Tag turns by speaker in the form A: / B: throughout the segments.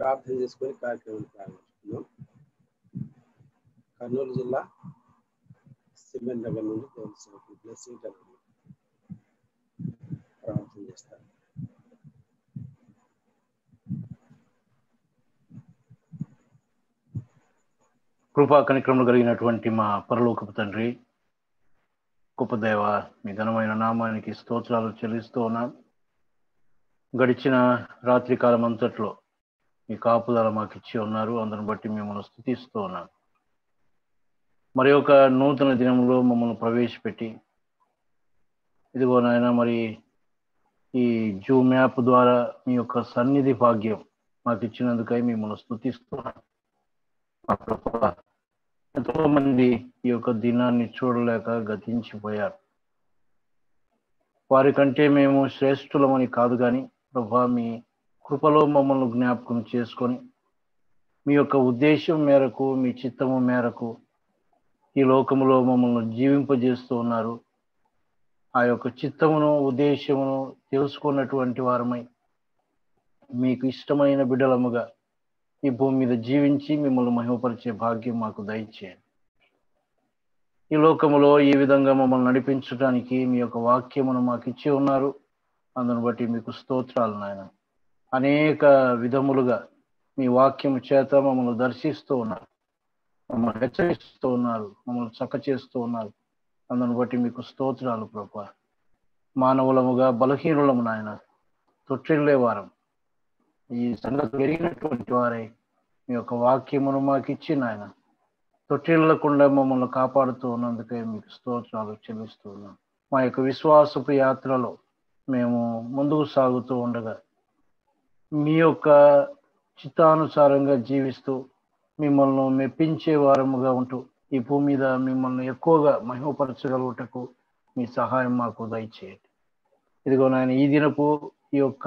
A: ప్రార్థన చేసుకొని కార్యక్రమం ప్రారంభిస్తున్నాం. కర్నూలు జిల్లా సిమెంట్ నగర్ నుండి బ్లెస్సింగ్ ప్రార్థన చేస్తారు.
B: కృపా కనిక్రమలు కలిగినటువంటి మా పరలోకపు తండ్రి, గొప్ప దేవ, మీ ఘనమైన నామానికి స్తోత్రాలు చెల్లిస్తూ ఉన్నాం. గడిచిన రాత్రి కాలం అంతట్లో మీ కాపుదల మాకు ఇచ్చి ఉన్నారు. అందుని బట్టి మిమ్మల్ని స్తుతిస్తూ ఉన్నాం. మరి ఒక నూతన దినంలో మమ్మల్ని ప్రవేశపెట్టి ఇదిగో నాయన, మరి ఈ జూమ్ యాప్ ద్వారా మీ యొక్క సన్నిధి భాగ్యం మాకు ఇచ్చినందుకై మిమ్మల్ని స్తుతిస్తున్నాం. ఎంతో మంది ఈ యొక్క దినాన్ని చూడలేక గతించిపోయారు. వారికంటే మేము శ్రేష్ఠులమని కాదు, కానీ ప్రభా మీ కృపలో మమ్మల్ని జ్ఞాపకం చేసుకొని మీ యొక్క ఉద్దేశం మేరకు, మీ చిత్తము మేరకు ఈ లోకములో మమ్మల్ని జీవింపజేస్తూ ఉన్నారు. ఆ యొక్క చిత్తమును, ఉద్దేశమును తెలుసుకున్నటువంటి వారమై మీకు ఇష్టమైన బిడ్డలముగా ఈ భూమి మీద జీవించి మిమ్మల్ని మహిమపరిచే భాగ్యం మాకు దయచేయండి. ఈ లోకములో ఈ విధంగా మమ్మల్ని నడిపించడానికి మీ యొక్క వాక్యమును మాకు ఇచ్చి ఉన్నారు. అందును బట్టి మీకు స్తోత్రాలు నాయన. అనేక విధములుగా మీ వాక్యము చేత మమ్మల్ని దర్శిస్తూ ఉన్నారు, మమ్మల్ని హెచ్చరిస్తూ ఉన్నారు, మమ్మల్ని చక్క చేస్తూ ఉన్నారు. అందును బట్టి మీకు స్తోత్రాలు ప్రభా. మానవులముగా బలహీనులము నాయన, తొట్టిల్లే వారం ఈ సంగతి పెరిగినటువంటి వారే మీ యొక్క వాక్యమును మాకు ఇచ్చి నాయన తొట్టిల్లకుండా మమ్మల్ని కాపాడుతూ ఉన్నందుకే మీకు స్తోత్రాలు చెల్లిస్తూ ఉన్నాం. మా యొక్క విశ్వాసపు యాత్రలో మేము ముందుకు సాగుతూ ఉండగా మీ యొక్క చిత్తానుసారంగా జీవిస్తూ మిమ్మల్ని మెప్పించే వారముగా ఉంటూ ఈ భూమి మీద మిమ్మల్ని ఎక్కువగా మహిమపరచగలుగుటకు మీ సహాయం మాకు దయచేయండి. ఇదిగో నాయన, ఈ దినపు ఈ యొక్క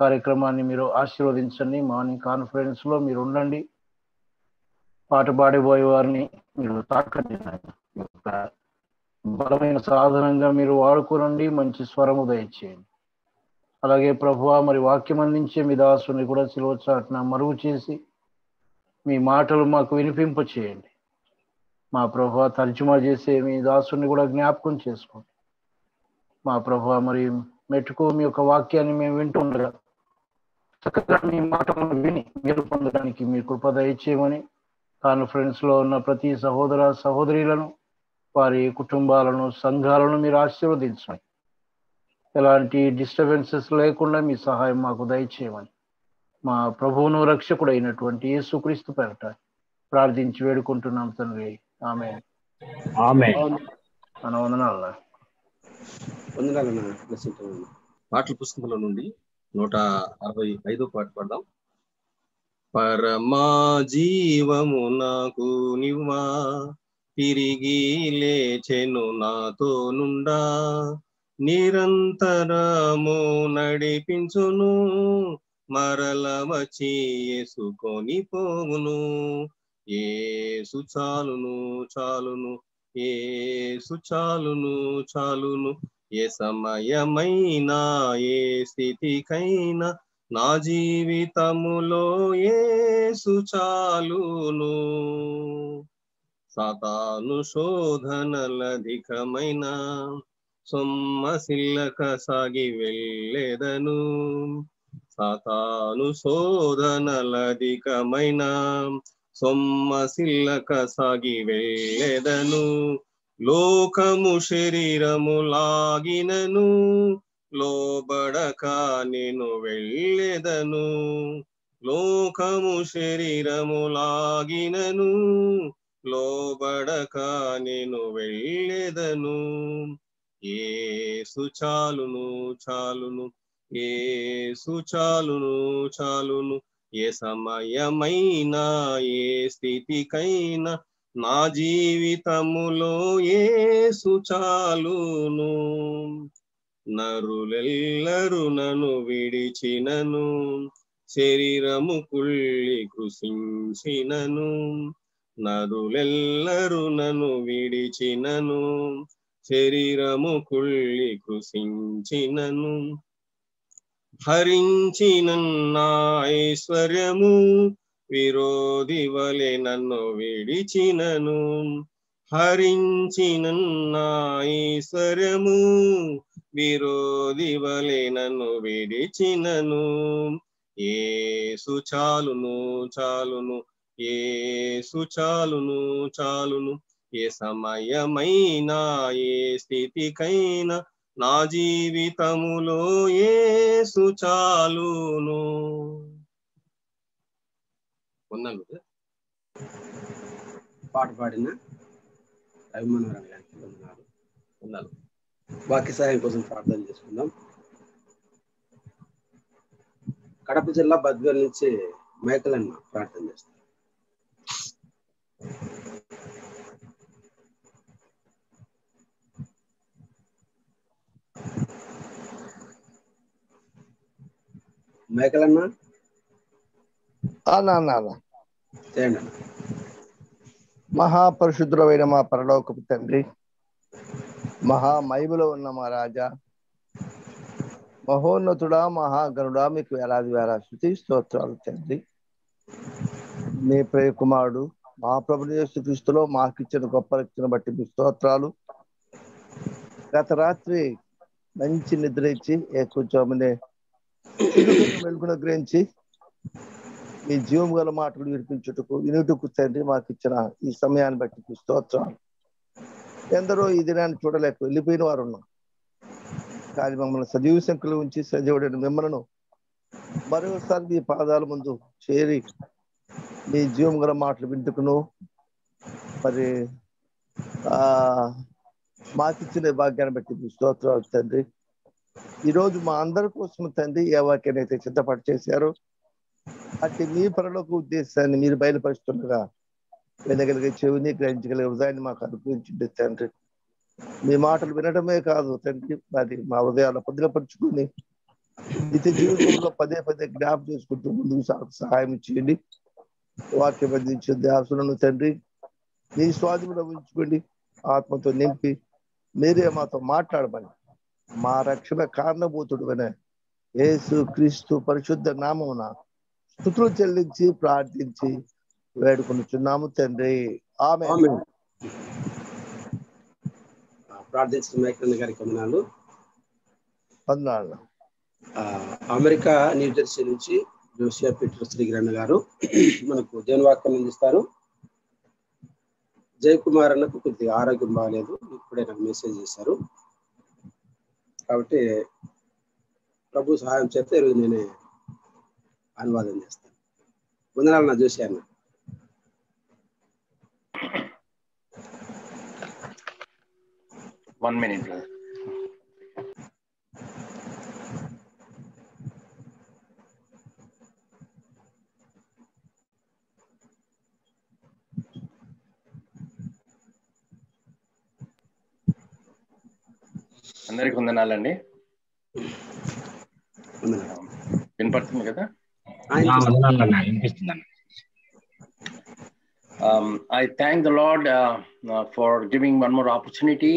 B: కార్యక్రమాన్ని మీరు ఆశీర్వదించండి. మార్నింగ్ కాన్ఫరెన్స్లో మీరు ఉండండి. పాట పాడిపోయే వారిని మీరు తాకండి. ఈ యొక్క బలమైన సాధనంగా మీరు వాడుకోనండి. మంచి స్వరము దయచేయండి. అలాగే ప్రభువా, మరి వాక్యం అందించే మీ దాసుని కూడా సిలువ చాటున మరుగు చేసి మీ మాటలు మాకు వినిపింప చేయండి. మా ప్రభువా, తర్జుమా చేసే మీ దాసుని కూడా జ్ఞాపకం చేసుకోండి. మా ప్రభువా, మరి మెట్టుకు మీ యొక్క వాక్యాన్ని మేము వింటుండగా చక్కగా మీ మాటలను విని మీరు పొందడానికి మీ కృప దయచేయమని కాన్ఫరెన్స్లో ఉన్న ప్రతి సహోదర సహోదరులను, వారి కుటుంబాలను, సంఘాలను మీరు ఆశీర్వదించండి. ఎలాంటి డిస్టర్బెన్సెస్ లేకుండా మీ సహాయం మాకు దయచేయమని మా ప్రభువును రక్షకుడు అయినటువంటి యేసుక్రీస్తు పేరట ప్రార్థించి వేడుకుంటున్నాం తండ్రి. ఆమేన్. మన వందనాలు.
C: పాటల పుస్తకంలో నుండి 165వ పాట పాడదాం. పరమా జీవము నాకు నివ్వా, తిరిగి లేచెను నాతో నుండా, నిరంతరము నడిపించును, మరల వచ్చి యేసుకొని పోవును. యేసు చాలును చాలును, యేసు చాలును చాలును, ఏ సమయమైనా ఏ స్థితికైనా నా జీవితములో యేసు చాలును. సాతాను శోధనలధికమైన సొమ్మసిల్లక సాగి వెళ్ళెదను. సాతాను శోధనలధికమైన సొమ్మసిల్లక సాగి వెళ్ళెదను. లోకము శరీరము లాగినను లోబడక నేను వెళ్ళెదను. లోకము శరీరము లాగినను లోబడక నేను వెళ్ళెదను. యేసు చాలును చాలును, యేసు చాలును చాలును, ఏ సమయమైనా ఏ స్థితికైనా నా జీవితములో యేసు చాలును. నరులెల్లరు నన్ను విడిచినను, శరీరము కుళ్ళి కృషించినను. నరులెల్లరు నన్ను విడిచినను, శరీరము కుళ్ళి కృషించినను. హరించినన్నా ఐశ్వర్యము విరోధి వలె నన్ను విడిచినను. హరించినన్నా ఐశ్వర్యము విరోధి వలె నన్ను విడిచినను. యేసు చాలును చాలును, యేసు చాలును చాలును, ఏ సమయమైనా ఏ స్థితికైనా నా జీవితములో యేసు చాలును. ఉన్నాను
A: పాట పాడిన అభిమానవరం గారికి వందనాలు. ఉన్నాను. వాక్య సహాయం కోసం ప్రార్థన చేసుకుందాం. కడప జిల్లా బద్వేల్ నుంచి మైకల్ అన్న ప్రార్థన చేస్తారు. మైకల్ అన్న చేయండి అన్న.
D: మహాపరిశుద్ధుడైన మా పరలోకపు తండ్రి, మహామహిమలో ఉన్న మా రాజా, మహోన్నతుడా, మహాగణుడా, మీకు వేలాది స్తుతి స్తోత్రాలు తండ్రి. మీ ప్రియ కుమారుడు మా ప్రభువు యేసు క్రీస్తులో మాకిచ్చిన గొప్ప రక్షణ బట్టి మీ స్తోత్రాలు. గత రాత్రి మంచి నిద్ర ఇచ్చి కొంచెం వెలుగును గ్రహించి మీ జీవం గల మాటలు వినిపించుటకు వినుటకు తండ్రి మాకు ఇచ్చిన ఈ సమయాన్ని బట్టి స్తోత్రాలు. ఎందరో ఈ దినాన్ని చూడలేక వెళ్ళిపోయిన వారు ఉన్నాం, కానీ మమ్మల్ని సజీవ సంఖ్యలో ఉంచి సజీవుడైన మిమ్మల్ని మరోసారి మీ పాదాల ముందు చేరి మీ జీవం గల మాటలు వింటుకును మరి మాకిచ్చిన భాగ్యాన్ని బట్టి స్తోత్రాలు తండ్రి. ఈరోజు మా అందరి కోసం తండ్రి ఏ వాక్యాన్ని అయితే సిద్ధపాటు చేశారో అట్టి మీ పరలోక ఉద్దేశాన్ని మీరు బయలుపరుస్తుండగా వినగలిగే చెవిని గ్రహించగలిగే హృదయాన్ని మాకు అనుగ్రహించండి తండ్రి. మీ మాటలు వినడమే కాదు తండ్రి, మరి మా హృదయాలు భద్రపరుచుకుని నిత్య జీవితంలో పదే పదే జ్ఞాపకం చేసుకుంటూ ముందుకు సహాయం చేయండి. వాక్యం అందించే దాసులను తండ్రి మీ స్వాధీనంలో ఉంచుకోండి, ఆత్మతో నింపి మీరే మాతో మాట్లాడమని మా రక్షణ కారణభూతుడు యేసు క్రీస్తు పరిశుద్ధ నామమున స్తుతులు చెల్లించి ప్రార్థించి వేడుకొనుచున్నాము తండ్రి, ఆమేన్.
A: ప్రార్థించిన మైకల్ గారికి వందనాలు.
D: వందనాలు.
A: అమెరికా న్యూజెర్సీ నుంచి జోసియా పీటర్ శ్రీగ్రహణ గారు మనకు దేవుని వాక్యం అందిస్తారు. జయకుమార్ అన్నకు కొద్దిగా ఆరోగ్యం బాగాలేదు, ఇప్పుడే నాకు మెసేజ్ చేశారు. కాబట్టి ప్రభు సహాయం చేస్తే ఈరోజు నేనే అనువాదం చేస్తాను. వందనాలు నా జోసియా అన్న.
B: One minute, brother. అందరికి వందనాలండి. వినపడుతుంది కదా? I thank the Lord for giving one more opportunity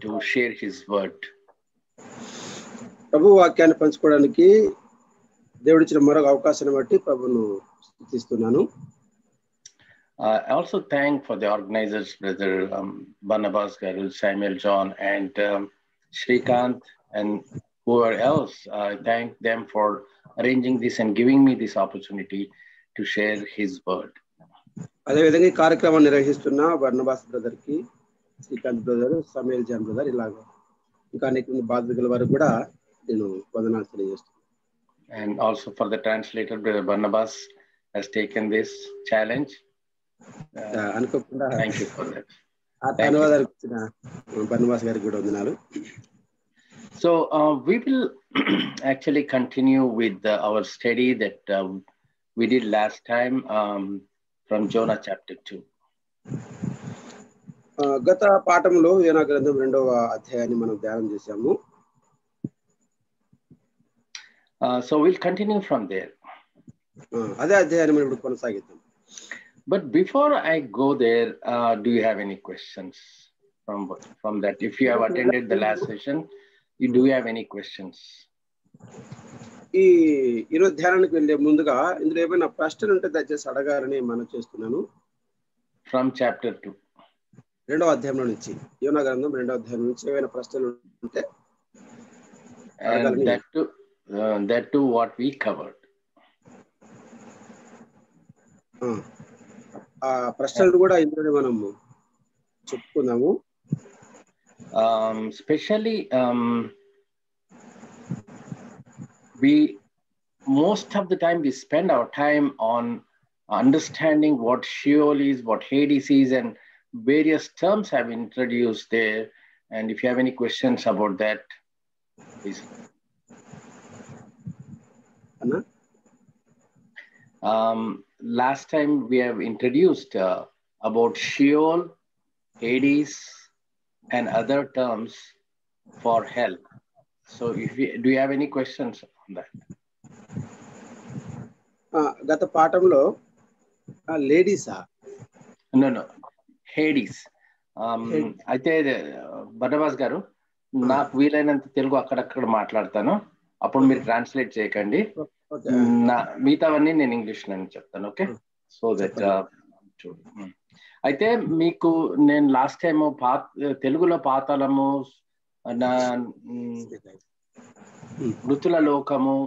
B: to share His word.
A: ప్రభు వాక్యాన్ని పంచుకోవడానికి దేవుడిచ్చిన మరొక అవకాశాన్ని బట్టి ప్రభును స్తుతిస్తున్నాను.
B: I also thank for the organizers, Brother Barnabas Garu, Samuel John, and Shrikant, and whoever else. I thank them for arranging this and giving me this opportunity to share His word.
A: అదేవిధంగా ఈ కార్యక్రమాన్ని నిర్వహిస్తున్న Barnabas brother కి, Srikanth brother, సమేల్ John brother, ఇలాగా ఇంకా అనేక బాధ్యతల వరకు కూడా నేను వందనాలు తెలియజేస్తున్నాను.
B: And also for the translator, Brother Barnabas has taken this challenge.
A: అనుకోకుండా
B: Thank you for that.
A: అనువాదానికి ఇచ్చిన బర్నబాస్ గారికి కూడా వందనాలు.
B: So we will actually continue with our study that we did last time from Jonah chapter 2.
A: గత పాఠంలో యోనా గ్రంథం 2వ అధ్యాయాన్ని మనం ధ్యానం చేశాము.
B: So we'll continue from there.
A: అదే అధ్యాయాన్ని మనం ఇప్పుడు కొనసాగిద్దాం.
B: But before I go there, do you have any questions from that? If you have attended the last session, do you have any questions?
A: ఈరోజు ధ్యానానికి వెళ్ళే ముందుగా ఇందులో ఏమైనా ప్రశ్నలు ఉంటే దయచేసి అడగాలని మనం చేస్తున్నాను.
B: ఫ్రమ్ చాప్టర్ 2,
A: 2వ అధ్యాయంలో నుంచి, యోనా గ్రంథం 2వ అధ్యాయం నుంచి ఏమైనా ప్రశ్నలు ఉంటే
B: and that too what we covered.
A: ఆ ప్రశ్నలు కూడా ఇందులో మనము చెప్పుకుందాము.
B: Especially we most of the time we spend our time on understanding what Sheol is, what Hades is, and various terms have been introduced there. And if you have any questions about that, please.
A: Anna?
B: Last time we have introduced about Sheol, Hades, and other terms for hell. So do you have any questions on that?
A: గత పాఠంలో లేడీసా?
B: No, Hades. అయితే Barnabas గారు, నాకు వీలైనంత తెలుగు అక్కడక్కడ మాట్లాడతాను, అప్పుడు మీరు ట్రాన్స్లేట్ చేయకండి. మిగతావన్నీ నేను ఇంగ్లీష్ లో చెప్తాను. ఓకే, సో దట్ అయితే మీకు నేను లాస్ట్ టైం తెలుగులో పాతాళము, మృతుల లోకము,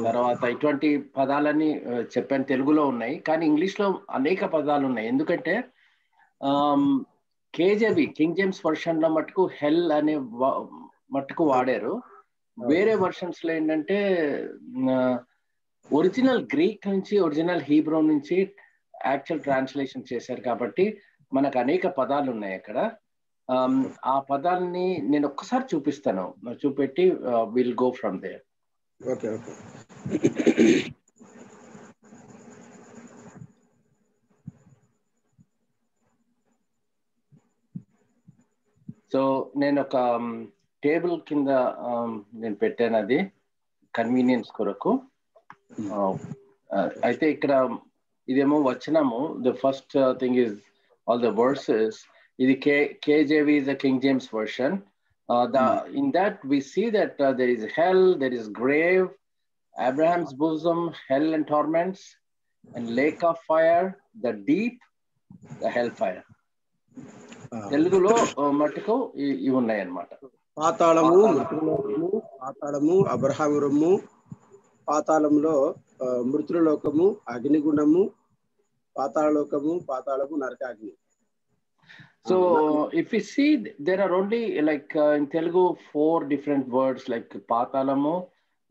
B: తర్వాత ఇటువంటి పదాలన్నీ చెప్పాను, తెలుగులో ఉన్నాయి. కానీ ఇంగ్లీష్ లో అనేక పదాలు ఉన్నాయి. ఎందుకంటే కేజేబి కింగ్ జేమ్స్ వర్షన్ లో మటుకు హెల్ అనే మటుకు వాడారు. వేరే వర్షన్స్ లో ఏంటంటే ఒరిజినల్ గ్రీక్ నుంచి, ఒరిజినల్ హీబ్రూ నుంచి యాక్చువల్ ట్రాన్స్లేషన్ చేశారు. కాబట్టి మనకు అనేక పదాలు ఉన్నాయి అక్కడ. ఆ పదాలని నేను ఒక్కసారి చూపిస్తాను, చూపెట్టి will go from there.
A: Okay okay.
B: So నేను ఒక టేబుల్ కింద నేను పెట్టాను, అది కన్వీనియన్స్ కొరకు. అయితే ఇక్కడ ఇదేమో వచనము, the first thing is all the versus. ఇది KJV is the King James version. In that we see that there is hell, there is grave, Abraham's bosom, hell and torments, and lake of fire, the deep, the hellfire. తెలుగులో మటుకు ఇవి ఉన్నాయి అన్నమాట.
A: పాతాళము, అబ్రహాము రొమ్ము, పాతాళంలో మృతుల లోకము, అగ్నిగుండము, పాతాళలోకము, పాతాళము, నరకాగ్ని.
B: So if we see, there are only like in Telugu 4 different words like Patalamu,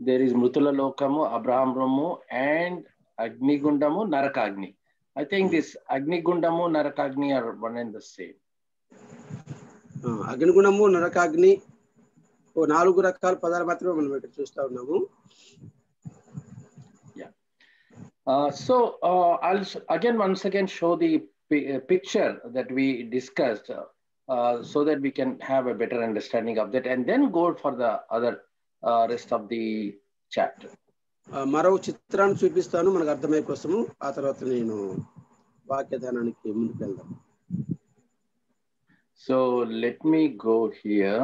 B: there is Mrutula Lokamu, Abraham Romu, and Agnigundamu, Narakagni. I think this Agnigundamu, Narakagni are one and the same.
A: అగ్నిగుణము, నరకాగ్ని 4 రకాల పదాలు మాత్రమే మనం ఇక్కడ చూస్తా ఉన్నాము.
B: Yeah. So I'll again once again show the picture that we discussed so that we can have a better understanding of that, and then go for the other rest of the chapter.
A: మరో చిత్రాన్ని చూపిస్తాను మనకు అర్థమయ్యే కోసము. ఆ తర్వాత నేను వాక్యదానానికి ముందుకు వెళ్దాం.
B: So let me go here.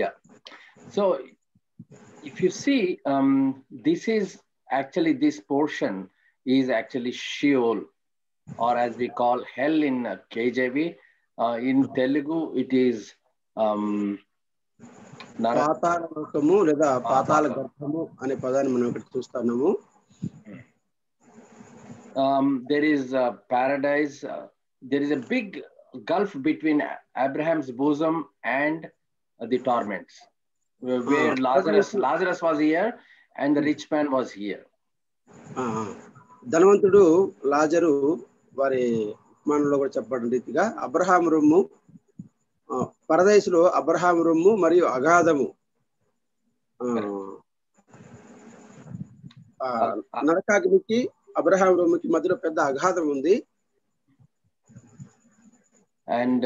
B: Yeah. So if you see, this is actually, this portion is actually Sheol, or as we call hell in KJV. In Telugu, it is
A: పాతాళ లోకము లేదా పాతాళ గర్భము అనే పదాన్ని మనం ఇక్కడ చూస్తున్నాము.
B: There is paradise. There is a big gulf between Abraham's bosom and the torments, where Lazarus was here and the rich man was here.
A: ధనవంతుడు లాజరు వారి ఉపమానంలో కూడా చెప్పబడిన రీతిగా అబ్రహాం రొమ్ము, పరదేశులో అబ్రహాం రొమ్ము మరియు అగాధము, నరకాగ్నికి అబ్రహాం రొమ్ముకి మధ్యలో పెద్ద అగాధం ఉంది.
B: And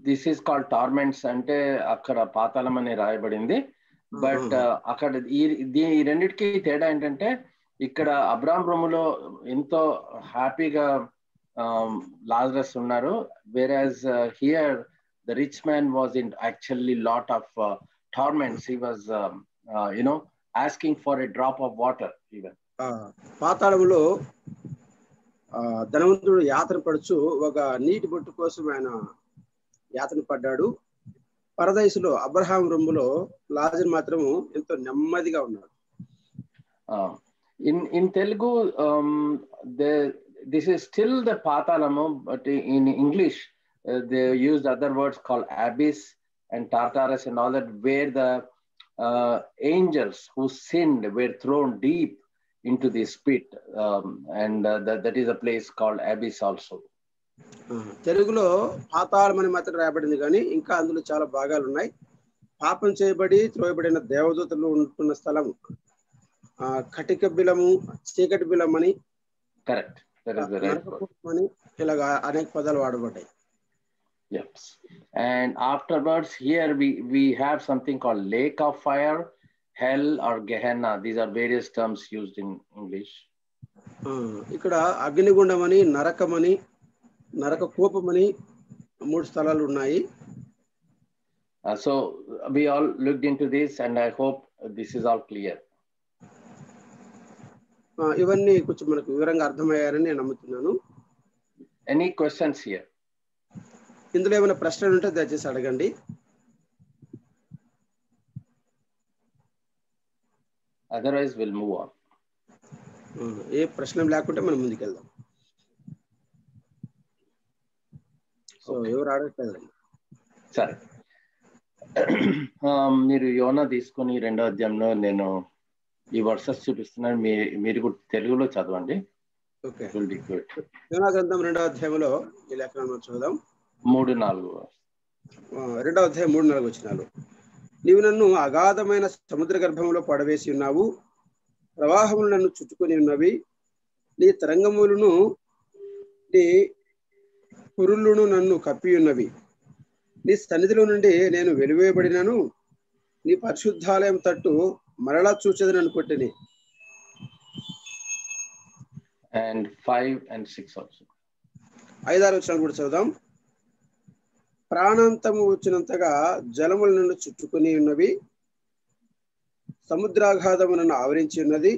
B: this is called torments, అంటే అక్కడ పాతాళం అని రాయబడింది. బట్ అక్కడ ఈ రెండిటికి తేడా ఏంటంటే, ఇక్కడ అబ్రహాం రొమ్ములో ఎంతో హ్యాపీగా లాజరస్ ఉన్నారు, వేరాజ్ here the rich man was in actually lot of torments. He was, asking for a drop of water even.
A: పాతాళములో ధనవంతుడు యాతన పడుచు ఒక నీటి బొట్టు కోసం ఆయన యాతన పడ్డాడు. పరదైసులో అబ్రహాం రొమ్ములో లాజరు మాత్రము ఎంతో నెమ్మదిగా ఉన్నాడు.
B: In Telugu, this is still the Patalamu, but in English they used other words called abyss and Tartarus and all that, where the angels who sinned were thrown deep into this pit, and that is a place called abyss also.
A: తెలుగులో పాతాళం అని మాత్రం రాయబడింది, కానీ ఇంకా అందులో చాలా భాగాలు ఉన్నాయి. పాపం చేయబడి త్రోయబడిన దేవదూతలు ఉంటున్న స్థలం కటిక బిలము, చీకటి బిలం అని,
B: కరెక్ట్,
A: అని ఇలాగా అనేక పదాలు వాడబడ్డాయి.
B: Yes. And afterwards here we have something called lake of fire, hell or Gehenna. These are various terms used in English.
A: ఇక్కడ అగ్నిగుండం అని, నరకమని, నరక కోపమని 3 స్థలాలు ఉన్నాయి.
B: So we all looked into this and I hope this is all clear.
A: ఇవన్నీ కొంచెం మనకు వివరంగా అర్థమయ్యారని నేను నమ్ముతున్నాను.
B: Any questions here?
A: ఇందులో ఏమైనా ప్రశ్నలు ఉంటే దయచేసి అడగండి.
B: Otherwise we'll move on.
A: ఏ ప్రశ్న లేకుంటే మనం ముందుకెళ్దాం. సో ఎవరు అడగట్లేదండి.
B: సరే, మీరు యోనా తీసుకొని 2వ అధ్యాయంలో నేను ఈ వర్సెస్ చూపిస్తున్నాను, మీరు కూడా తెలుగులో చదవండి.
A: Okay,
B: good.
A: యోనా గ్రంథం 2వ అధ్యాయంలో ఈ లేఖనాన్ని చూద్దాం.
B: 3-4.
A: 2వ అధ్యాయం 3-4 వచనాలు. నీవు నన్ను అగాధమైన సముద్ర గర్భంలో పడవేసి ఉన్నావు, ప్రవాహములు నన్ను చుట్టుకొని ఉన్నవి, నీ తరంగములను నీ పురుళ్ళును నన్ను కప్పి ఉన్నవి, నీ సన్నిధిలో నుండి నేను వెలివేయబడినను, నీ పరిశుద్ధాలయం తట్టు మరలా చూచేదని అనుకుంటుని.
B: And 5 and 6 also.
A: 5-6 వచనాలు కూడా చదువుదాం. ప్రాణాంతము వచ్చినంతగా జలములు నన్ను చుట్టుకొని ఉన్నవి, సముద్రాఘాతము నన్ను ఆవరించి ఉన్నది,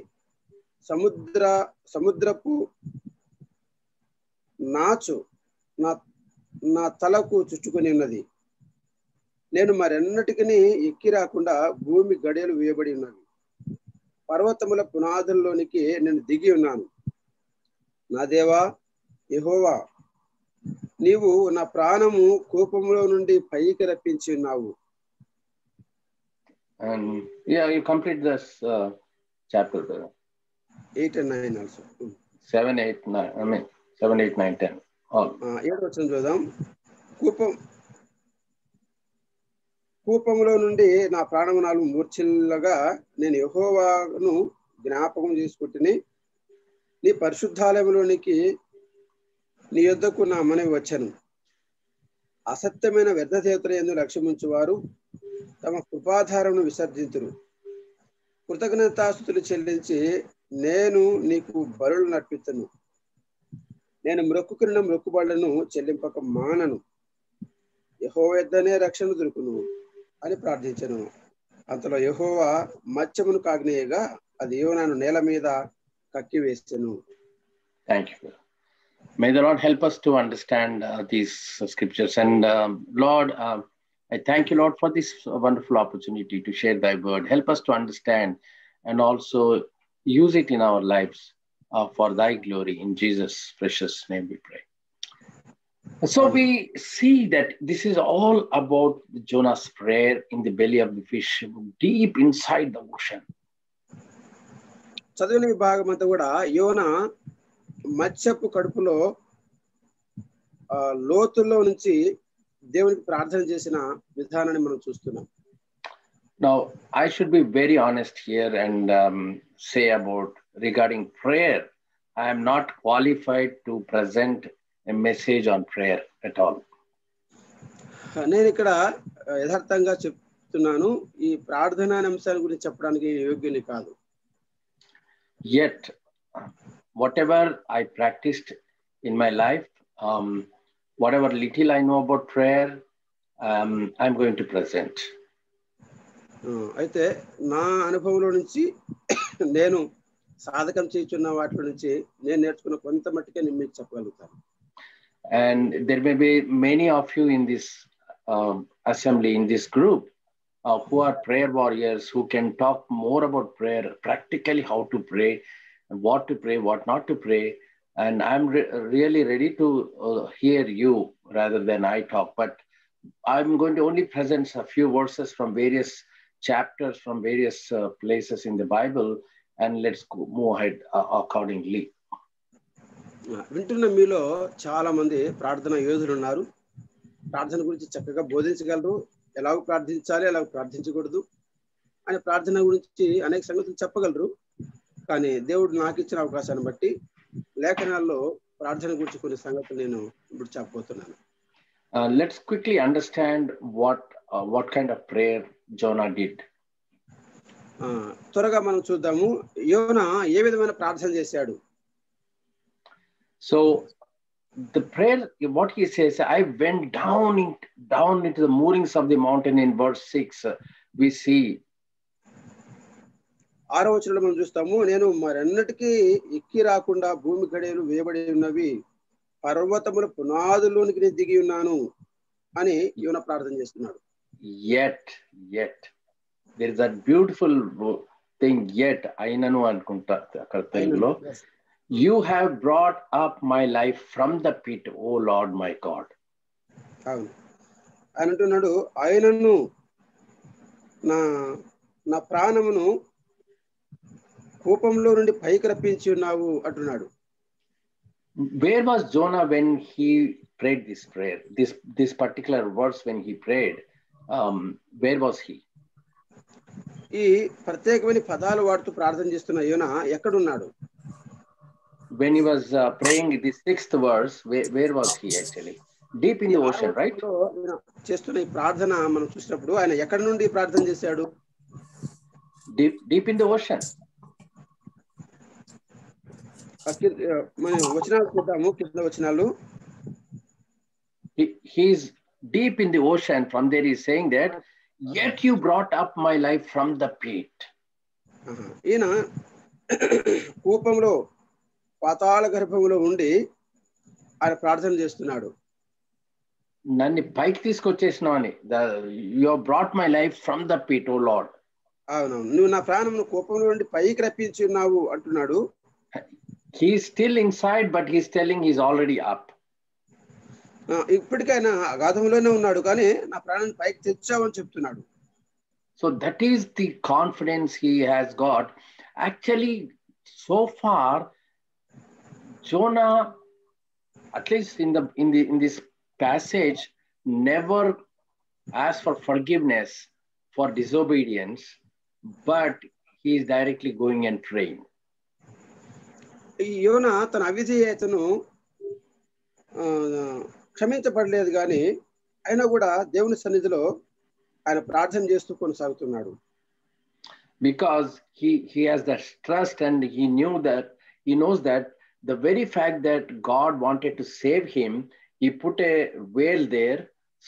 A: సముద్రపు నాచు నా తలకు చుట్టుకొని ఉన్నది, నేను మరెన్నటికి ఎక్కి రాకుండా భూమి గడియలు వేయబడి ఉన్నవి, పర్వతముల పునాదుల్లోనికి నేను దిగి ఉన్నాను. నా దేవా యెహోవా, నీవు నా ప్రాణము కోపములో నుండి పైకి రప్పించి ఉన్నావు.
B: And yeah, you complete this chapter.
A: 8 and 9 also.
B: 7, 8, 9. I mean 7, 8, 9, 10. All.
A: 7వ వచనం చూద్దాం. కూపములో నుండి నా ప్రాణము నాలుగు మూర్ఛిల్లగా నేను యెహోవాను జ్ఞాపకం చేసుకుంటుని, నీ పరిశుద్ధాలయంలోనికి నీ యొద్దకు నా మనవి వచ్చను. అసత్యమైన వ్యర్థ దేవతల యందు లక్ష్యముంచు వారు తమ కృపాధారమును విసర్జింతురు. కృతజ్ఞతాస్తుతులు చెల్లించి నేను నీకు బలులు నర్పించను. నేను మ్రొక్కుకున్న మ్రొక్కుబడులను చెల్లింపక మానను. యెహోవా యొద్దనే రక్షణ దొరుకును అని ప్రార్థించను. అంతలో యెహోవా మత్స్యమును కాగ్నేయగా అది యోనాను నేల మీద కక్కి వేసెను.
B: Thank you. May the Lord help us to understand these scriptures. And Lord, I thank you, Lord, for this wonderful opportunity to share thy word. Help us to understand and also use it in our lives for thy glory. In Jesus' precious name we pray. So we see that this is all about Jonah's prayer in the belly of the fish, deep inside the ocean.
A: చదివిన ఈ భాగం అంతా కూడా యోనా మత్స్యపు కడుపులో లోతుల్లో నుంచి దేవునికి ప్రార్థన చేసిన విధానాన్ని మనం చూస్తున్నాం.
B: Now, I should be very honest here and say about regarding prayer. I am not qualified to present a message on prayer at all.
A: నేను ఇక్కడ యథార్థంగా చెప్తున్నాను, ఈ ప్రార్థన అంశాల గురించి చెప్పడానికి యోగ్యుని కాదు.
B: Yet, whatever I practiced in my life, whatever little I know about prayer,
E: I'm going to present.
A: అయితే నా అనుభవంలో నుంచి నేను సాధకం చేస్తున్న వాటి నుంచి నేను నేర్చుకున్న కొంత మట్టుకే నేను మీకు చెప్పగలుగుతాను.
E: And there may be many of you in this assembly, in this group, who are prayer warriors, who can talk more about prayer, practically how to pray, what to pray, what not to pray. And I'm really ready to hear you rather than I talk. But I'm going to only present a few verses from various chapters, from various places in the Bible, and let's move ahead accordingly.
A: వింటున్న మీలో చాలా మంది ప్రార్థన యోధులు ఉన్నారు. ప్రార్థన గురించి చక్కగా బోధించగలరు, ఎలాగో ప్రార్థించాలి, ఎలాగో ప్రార్థించకూడదు అని ప్రార్థన గురించి అనేక సంగతులు చెప్పగలరు. కానీ దేవుడు నాకు ఇచ్చిన అవకాశాన్ని బట్టి లేఖనాల్లో ప్రార్థన గురించి కొన్ని సంగతులు నేను ఇప్పుడు చెప్పబోతున్నాను.
E: Let's quickly understand what kind of prayer Jonah did.
A: త్వరగా మనం చూద్దాము యోనా ఏ విధమైన ప్రార్థన చేశాడు.
E: So the prayer, what he says, I went down into the moorings of the mountain in verse 6. We see
A: 6వ వచనంలో మనం చూస్తాము, నేను మరెన్నటికీ ఎక్కి రాకుండా భూమి గడియలు వేయబడి ఉన్నవి, పర్వతముల పునాదుల్లోనికి నేను దిగి ఉన్నాను అని యోనా ప్రార్థన చేస్తున్నాడు.
E: Yet there is a beautiful thing, yet ainanu anukunta akkada telugulo, you have brought up my life from the pit, O Lord my God.
A: అవును, ఆయన అంటున్నాడు, ఆయనను నా ప్రాణమును కూపంలో నుండి పైకి రప్పించి ఉన్నావు అంటున్నాడు.
E: Where was Jonah when he prayed this prayer? This particular verse when he prayed, where was he?
A: ఈ ప్రత్యేకమైన పదాలు వాడుతూ ప్రార్థన చేస్తున్న యోనా ఎక్కడున్నాడు?
E: When he was praying this 6th verse, where was he actually? Deep in the ocean, right?
A: చేస్తున్న ఈ ప్రార్థన మనం చూసినప్పుడు ఆయన ఎక్కడి నుండి ప్రార్థన చేశాడు?
E: Deep in the ocean.
A: మనం వచనాలు చూద్దాము, కింద వచనాలు.
E: He's deep in the ocean. From there he's saying that, yet you brought up my life from the pit.
A: ఈయన కూపంలో పాతాళ గర్భంలో ఉండి ఆయన ప్రార్థన చేస్తున్నాడు.
E: నన్ను పైకి తీసుకొచ్చేసినావని, you have brought my life from the pit, O Lord.
A: అవునవును, నువ్వు నా ప్రాణమును కూపంలో నుండి పైకి రప్పించి ఉన్నావు అంటున్నాడు.
E: He's still inside, but he's telling he's already up.
A: ఇప్పటికైనా అగాధంలోనే ఉన్నాడు, కానీ నా ప్రాణాన్ని పైకి తెచ్చావని చెప్తున్నాడు.
E: So that is the confidence he has got. Actually, so far, Jonah, at least in this passage, never asked for forgiveness for disobedience, but he is directly going and praying.
A: యోనా తన అవిధేయతను క్షమించబడలేదు, కానీ అయినా కూడా దేవుని సన్నిధిలో ఆయన ప్రార్థన చేస్తూ కొనసాగుతున్నాడు.
E: Because he has that trust, and he knows that the very fact that God wanted to save him, he put a veil there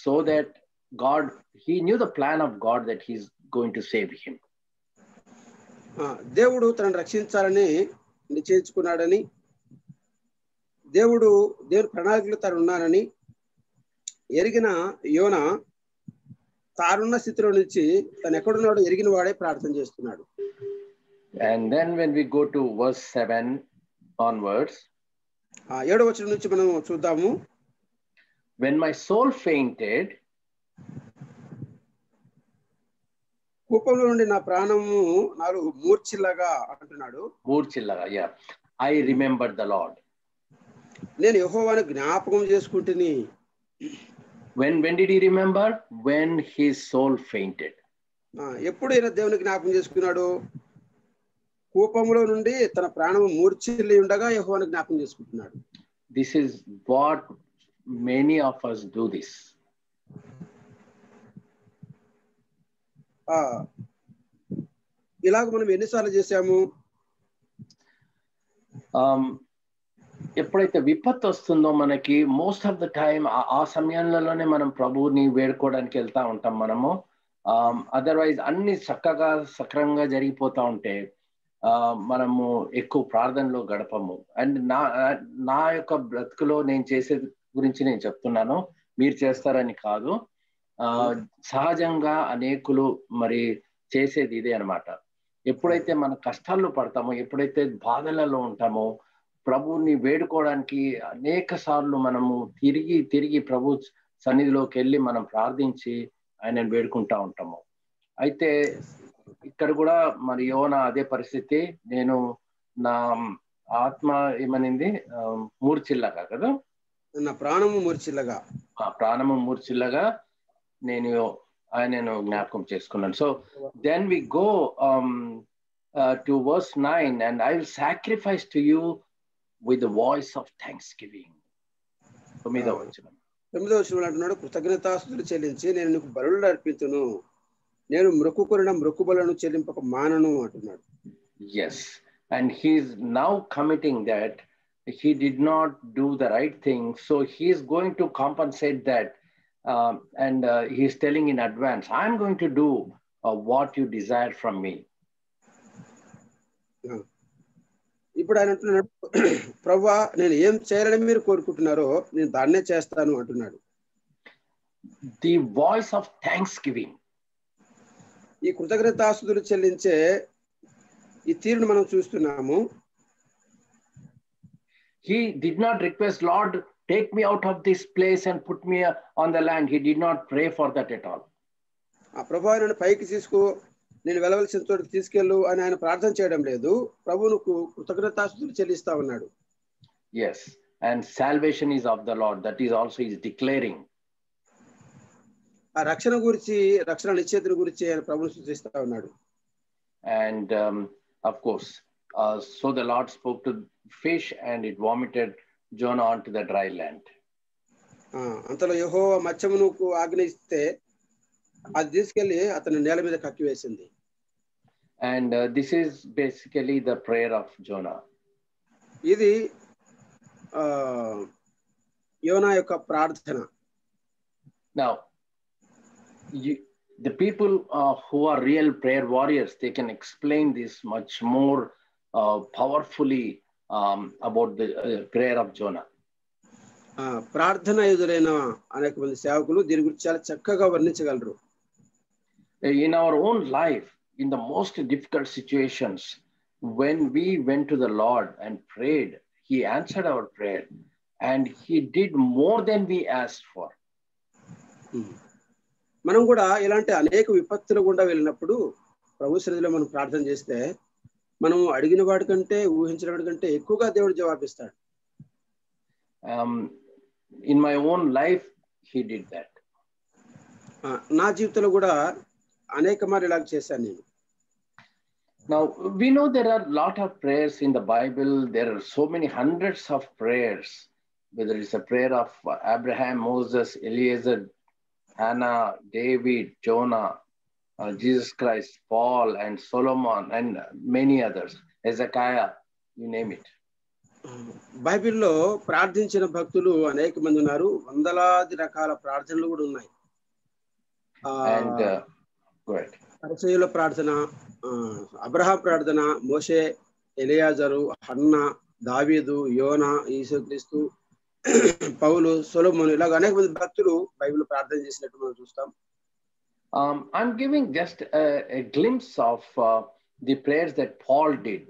E: so that he knew the plan of God that he's going to save him.
A: దేవుడు తనను రక్షించాలని నిశ్చయించుకున్నాడని, దేవుని ప్రణాళికలు తను ఉన్నానని ఎరిగిన యోనా తానున్న స్థితిలో నుంచి తను ఎక్కడున్నాడో ఎరిగిన వాడే ప్రార్థన చేస్తున్నాడు.
E: And then when we go to verse 7 onwards,
A: 7వ వచనం నుంచి మనం చూద్దాము.
E: When my soul fainted,
A: కూపంలో నుండి నా ప్రాణము నాలో మూర్ఛిల్లగా అంటున్నాడు.
E: yeah, I remembered the Lord.
A: నేను యెహోవాను జ్ఞాపకం చేసుకుంటుని.
E: When did he remember? When his soul fainted.
A: ఎప్పుడైనా దేవుని జ్ఞాపకం చేసుకున్నాడు? కూపంలో నుండి తన ప్రాణము మూర్ఛిల్లి ఉండగా యెహోవాను జ్ఞాపకం చేసుకుంటున్నాడు.
E: This is what many of us do this.
A: ఇలాగ మనం ఎన్నిసార్లు చేశాము?
E: ఎప్పుడైతే విపత్తు వస్తుందో మనకి మోస్ట్ ఆఫ్ ద టైం ఆ సమయంలోనే మనం ప్రభువుని వేడుకోవడానికి వెళ్తా ఉంటాం మనము. అదర్వైజ్ అన్ని సక్రంగా జరిగిపోతా ఉంటే మనము ఎక్కువ ప్రార్థనలో గడపము. అండ్ నా యొక్క బ్రతుకులో నేను చేసేది గురించి నేను చెప్తున్నాను, మీరు చేస్తారని కాదు. సహజంగా అనేకులు మరి చేసేది ఇదే అనమాట. ఎప్పుడైతే మన కష్టాల్లో పడతామో, ఎప్పుడైతే బాధలలో ఉంటామో, ప్రభువుని వేడుకోవడానికి అనేక సార్లు మనము తిరిగి ప్రభు సన్నిధిలోకి వెళ్ళి మనం ప్రార్థించి ఆయనను వేడుకుంటా ఉంటాము. అయితే ఇక్కడ కూడా మరి యోనా అదే పరిస్థితి. నేను నా ఆత్మ ఏమనింది, మూర్చిల్లగా కదా,
A: నా ప్రాణము మూర్చిల్లగా,
E: ఆ ప్రాణము మూర్చిల్లగా నేను ఆయనను జ్ఞాపకం చేసుకున్నాను. So then we go to verse 9, and I will sacrifice to you with the voice of thanksgiving. 9వ వచనం
A: అంటున్నాడు, కృతజ్ఞతాస్తుతులు చెల్లించి నేను నీకు బలులు అర్పించును, నేను మొక్కుకొనిన మొక్కుబలను చెల్లింపక మానను అంటున్నాడు.
E: Yes, and he is now committing that he did not do the right thing, so he is going to compensate that, and he is telling in advance, I am going to do what you desire from me.
A: ఇప్పుడు ఆయన అంటున్నాడు, ప్రభువా నేను ఏం చేయాలని మీరు కోరుకుంటున్నారో నేను దాన్నే చేస్తాను అంటున్నాడు.
E: The voice of thanksgiving,
A: ఈ కృతజ్ఞతాస్తుతులు చెల్లించే ఈ తీరును మనం చూస్తున్నాము.
E: he did not request, Lord, take me out of this place and put me on the land. He did not pray for that at all.
A: ఆ ప్రభువా నన్ను పైకి తీసుకో, నేను వెళ్ళవలసిన చోటుకి తీసుకెళ్ళు అని ఆయన ప్రార్థన చేయడం లేదు. ప్రభువుకు కృతజ్ఞతాస్తుతులు చెల్లిస్తా ఉన్నాడు.
E: Yes, and salvation is of the Lord. That is also he is declaring.
A: ఆ రక్షణ గురించి, రక్షణ నిశ్చయితను గురించి ఆయన ప్రభువును సూచిస్తా ఉన్నాడు.
E: And of course, so the Lord spoke to fish and it vomited Jonah onto the dry land.
A: అంతలో యెహోవా మత్స్యమునకు ఆజ్ఞయిస్తే అది తీసుకెళ్లి అతని నేల మీద కక్కివేసింది.
E: And this is basically the prayer of Jonah.
A: ఇది యోనా యొక్క ప్రార్థన.
E: Now, the people who are real prayer warriors, they can explain this much more powerfully about the prayer of Jonah.
A: ప్రార్థన ఎదురైన అనేక మంది సేవకులు దీని గురించి చాలా చక్కగా వర్ణించగలరు.
E: In our own life, in the most difficult situations, when we went to the Lord and prayed, he answered our prayer and he did more than we asked for.
A: మనం కూడా ఇలాంటి అనేక విపత్తులు గుండా వెళ్ళినప్పుడు ప్రభు సన్నిధిలో మనం ప్రార్థన చేస్తే మనం అడిగిన వాడి కంటే, ఊహించిన వాడి కంటే ఎక్కువగా దేవుడు జవాబిస్తాడు.
E: In my own life, he did that.
A: నా జీవితంలో కూడా అనేక మార్లు ఇలాగ చేశాను నేను.
E: Now, we know there are a lot of prayers in the Bible. There are so many hundreds of prayers, whether it's a prayer of Abraham, Moses, Eliezer, Hannah, David, Jonah, Jesus Christ, Paul, and Solomon, and many others, Hezekiah, you name it.
A: బైబిల్లో ప్రార్థించిన భక్తులు అనేక మంది ఉన్నారు. వందలాది రకాల ప్రార్థనలు కూడా ఉన్నాయి.
E: And go ahead.
A: పరిచయుల ప్రార్థన, అబ్రహాం ప్రార్థన, మోషే, ఎలియాజరు, హన్నా, దావీదు, యోనా, యేసుక్రీస్తు, పౌలు, సొలొమోను, ఇలాగ అనేక మంది భక్తులు బైబిల్ ప్రార్థన చేసినట్టు మనం చూస్తాం.
E: I'm giving just a glimpse of the prayers that Paul did.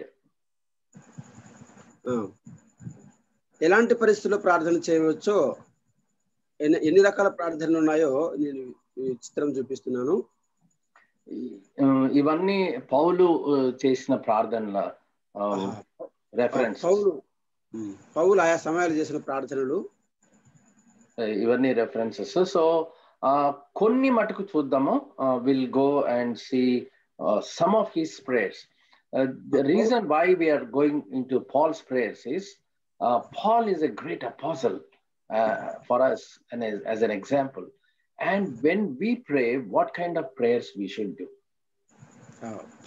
A: ఎలాంటి పరిస్థితుల్లో ప్రార్థన చేయవచ్చో, ఎన్ని రకాల ప్రార్థనలు ఉన్నాయో నేను చిత్రం చూపిస్తున్నాను.
E: ఇవన్నీ పౌలు చేసిన ప్రార్థనల రెఫరెన్స్.
A: పౌలు ఆయా సమయాలు చేసిన ప్రార్థనలు
E: ఇవన్నీ రెఫరెన్సెస్. సో కొన్ని మటుకు చూద్దాము. Will go and see some of his prayers. The reason why we are going into Paul's prayers is Paul is a great apostle for us and as an example. And when we pray, what kind of prayers we should do?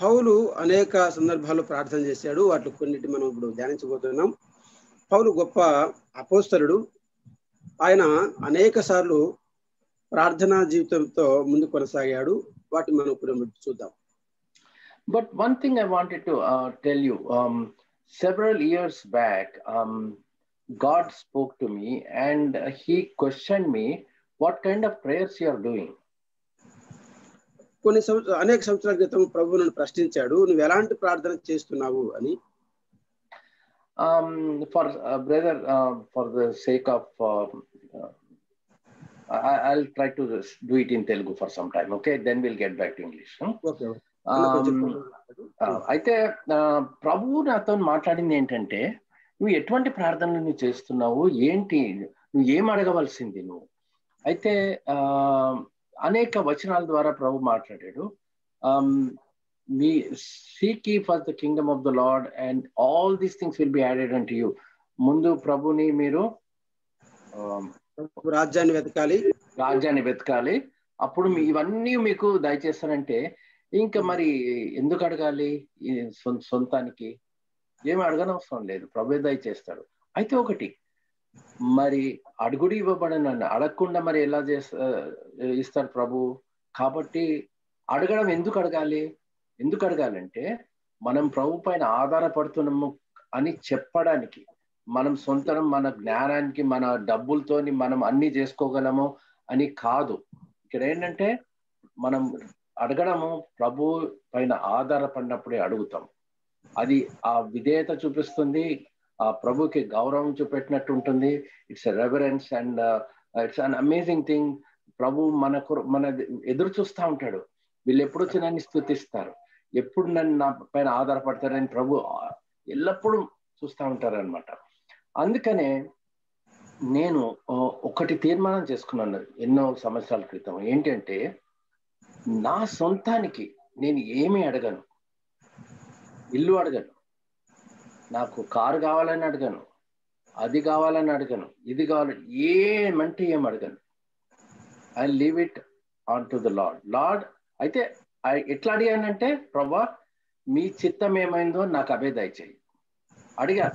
A: పౌలు అనేక సందర్భాల్లో ప్రార్థన చేశాడు. వాటిలో కొన్నిటి మనం ఇప్పుడు ధ్యానించబోతున్నాం. పౌలు గొప్ప అపోస్తలుడు. ఆయన అనేక సార్లు ప్రార్థనా జీవితంతో ముందు కొనసాగాడు. వాటి మనం ఇప్పుడు చూద్దాం.
E: But one thing I wanted to tell you, several years back, God spoke to me and he questioned me, what kind of prayers you are doing?
A: అనేక సంవత్సరాల క్రితం ప్రభు నన్ను ప్రశ్నించాడు, నువ్వు ఎలాంటి ప్రార్థన చేస్తున్నావు అని.
E: For brother, for the sake of I'll try to do it in Telugu for some time, okay? Then we'll get back to English.
A: Okay.
E: అయితే ప్రభువు నాతో మాట్లాడింది ఏంటంటే, నువ్వు ఎటువంటి ప్రార్థనలు నువ్వు చేస్తున్నావు, ఏంటి, నువ్వు ఏం అడగవలసింది నువ్వు. అయితే అనేక వచనాల ద్వారా ప్రభు మాట్లాడాడు. We seek ye first the kingdom of the Lord and all these things will be added unto you. ముందు ప్రభుని మీరు
A: రాజ్యాన్ని వెతకాలి, అప్పుడు ఇవన్నీ మీకు దయచేస్తానంటే ఇంకా మరి ఎందుకు అడగాలి? సొంతానికి ఏమి అడగనవసరం లేదు, ప్రభు దయచేస్తాడు. అయితే ఒకటి, మరి అడుగుడు ఇవ్వబడను, అడగకుండా మరి ఎలా ఇస్తాడు ప్రభు? కాబట్టి అడగడం ఎందుకు అడగాలంటే మనం ప్రభు పైన ఆధారపడుతున్నాము అని చెప్పడానికి. మనం సొంతం మన జ్ఞానానికి మన డబ్బులతోని మనం అన్ని చేసుకోగలము అని కాదు. ఇక్కడ ఏంటంటే మనం అడగడము ప్రభు పైన ఆధారపడినప్పుడే అడుగుతాం. అది ఆ విధేయత చూపిస్తుంది, ఆ ప్రభుకి గౌరవం చూపెట్టినట్టు ఉంటుంది. It's reverence and it's an amazing thing. ప్రభు మన ఎదురు చూస్తూ ఉంటాడు. వీళ్ళు ఎప్పుడు వచ్చి నన్ను స్తుతిస్తారు, ఎప్పుడు నన్ను నా పైన ఆధారపడతారని ప్రభు ఎల్లప్పుడూ చూస్తూ ఉంటారనమాట. అందుకనే నేను ఒకటి తీర్మానం చేసుకున్నాను ఎన్నో సంవత్సరాల క్రితం. ఏంటంటే నా సొంతానికి నేను ఏమీ అడగను, ఇల్లు అడగను, నాకు కారు కావాలని అడగను, అది కావాలని అడగను, ఇది కావాలని ఏమంటే ఏం అడగను. I leave it on to the lord. అయితే ఎట్లా అడిగానంటే, ప్రభా మీ చిత్తం ఏమైందో నాకు అవే దయచేయి అడిగా.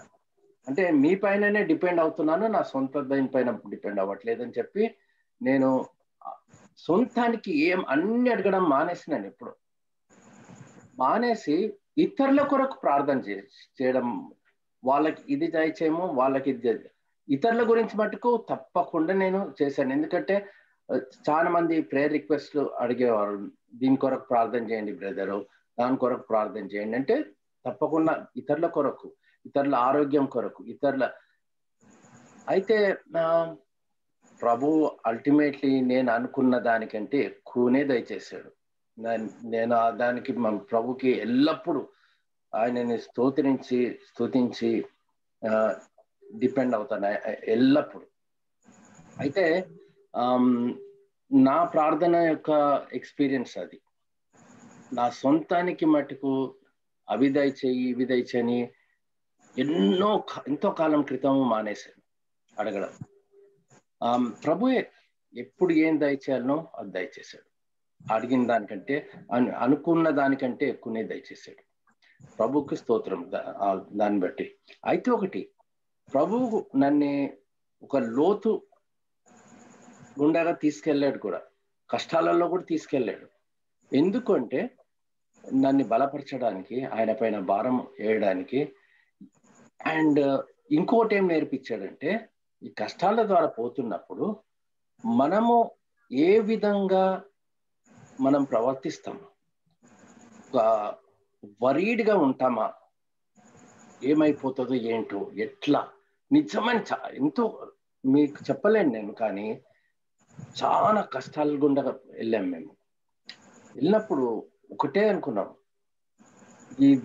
A: అంటే మీ పైననే డిపెండ్ అవుతున్నాను, నా సొంత పైన డిపెండ్ అవ్వట్లేదని చెప్పి నేను సొంతానికి అన్ని అడగడం మానేసినాను. ఎప్పుడు మానేసి ఇతరుల కొరకు ప్రార్థన చేయడం, వాళ్ళకి ఇది దయచేయము, వాళ్ళకి ఇది, ఇతరుల గురించి మటుకు తప్పకుండా నేను చేశాను. ఎందుకంటే చాలా మంది ప్రేయర్ రిక్వెస్ట్లు అడిగేవారు, దీని కొరకు ప్రార్థన చేయండి బ్రదరు, దాని కొరకు ప్రార్థన చేయండి అంటే తప్పకుండా ఇతరుల కొరకు, ఇతరుల ఆరోగ్యం కొరకు, అయితే ప్రభు అల్టిమేట్లీ నేను అనుకున్న దానికంటే ఎక్కువనే దయచేశాడు. నేను దానికి ప్రభుకి ఎల్లప్పుడూ ఆయనని స్తుతించి డిపెండ్ అవుతాను ఎల్లప్పుడు. అయితే నా ప్రార్థన యొక్క ఎక్స్పీరియన్స్ అది. నా సొంతానికి మటుకు అవి దయచేయి ఇవి దయచేయని ఎంతో కాలం క్రితం మానేశాను అడగడం. ప్రభుయే ఎప్పుడు ఏం దయచేయాలనో అది దయచేశాడు. అడిగిన దానికంటే, అనుకున్న దానికంటే ఎక్కువనే దయచేశాడు. ప్రభుకి స్తోత్రం దాన్ని బట్టి. అయితే ఒకటి, ప్రభువు నన్ను ఒక లోతు గుండాగా తీసుకెళ్ళాడు కూడా, కష్టాలలో కూడా తీసుకెళ్ళాడు. ఎందుకంటే నన్ను బలపరచడానికి, ఆయన పైన భారం వేయడానికి. అండ్ ఇంకోటి ఏం నేర్పించాడంటే, ఈ కష్టాల ద్వారా పోతున్నప్పుడు మనము ఏ విధంగా మనం ప్రవర్తిస్తాము, వరీడ్గా ఉంటామా, ఏమైపోతుందో ఏంటో, ఎట్లా నిజమని ఎంతో మీకు చెప్పలేను నేను. కానీ చాలా కష్టాల గుండా వెళ్ళాం మేము. వెళ్ళినప్పుడు ఒకటే అనుకున్నాం,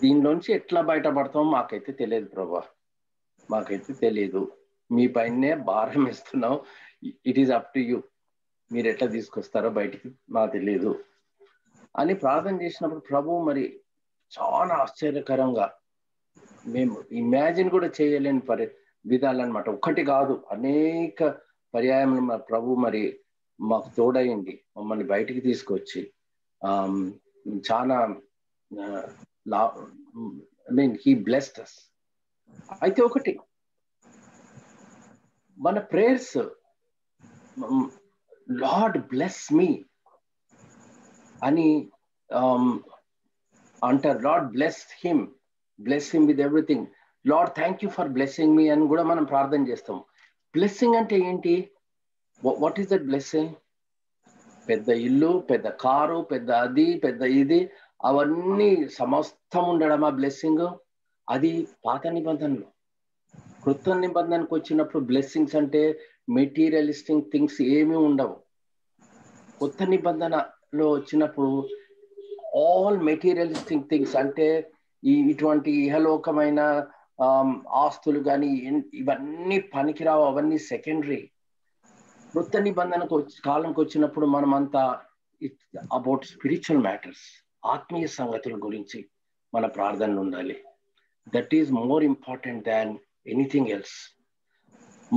A: దీనిలోంచి ఎట్లా బయటపడతామో మాకైతే తెలియదు ప్రభా, మాకైతే తెలియదు, మీ పైనే భారం ఇస్తున్నాం, it is up to you, మీరు ఎట్లా తీసుకొస్తారో బయటికి మాకు తెలియదు అని ప్రార్థన చేసినప్పుడు ప్రభు మరి చాలా ఆశ్చర్యకరంగా, మేము ఇమాజిన్ కూడా చేయలేని విధాలన్నమాట. ఒకటి కాదు, అనేక పర్యాయములు మా ప్రభు మరి మాకు తోడయండి, మమ్మల్ని బయటికి తీసుకొచ్చి చాలా హీ బ్లెస్డ్ us. అయితే ఒకటి,
E: మన ప్రేయర్స్ లార్డ్ బ్లెస్ మీ అని అంటారు. Lord bless him with everything. Lord thank you for blessing me అని కూడా మనం ప్రార్థన చేస్తాం. బ్లెస్సింగ్ అంటే ఏంటి? What is that blessing? పెద్ద ఇల్లు, పెద్ద కారు, పెద్ద అది, పెద్ద ఇది, అవన్నీ సమస్తం ఉండడమా బ్లెస్సింగ్? అది పాత నిబంధనలో. కృత నిబంధనకు వచ్చినప్పుడు బ్లెస్సింగ్స్ అంటే మెటీరియలిస్టిక్ థింగ్స్ ఏమీ ఉండవు. కొత్త నిబంధనలో వచ్చినప్పుడు ఆల్ మెటీరియలిస్టిక్ థింగ్స్ అంటే ఇటువంటి ఇహలోకమైన ఆస్తులు కానీ ఇవన్నీ పనికిరావు, అవన్నీ సెకండరీ. కృత నిబంధనకు కాలంకి వచ్చినప్పుడు మనమంతా అబౌట్ స్పిరిచువల్ మ్యాటర్స్, ఆత్మీయ సంగతుల గురించి మన ప్రార్థనలు ఉండాలి. That is more important than anything else.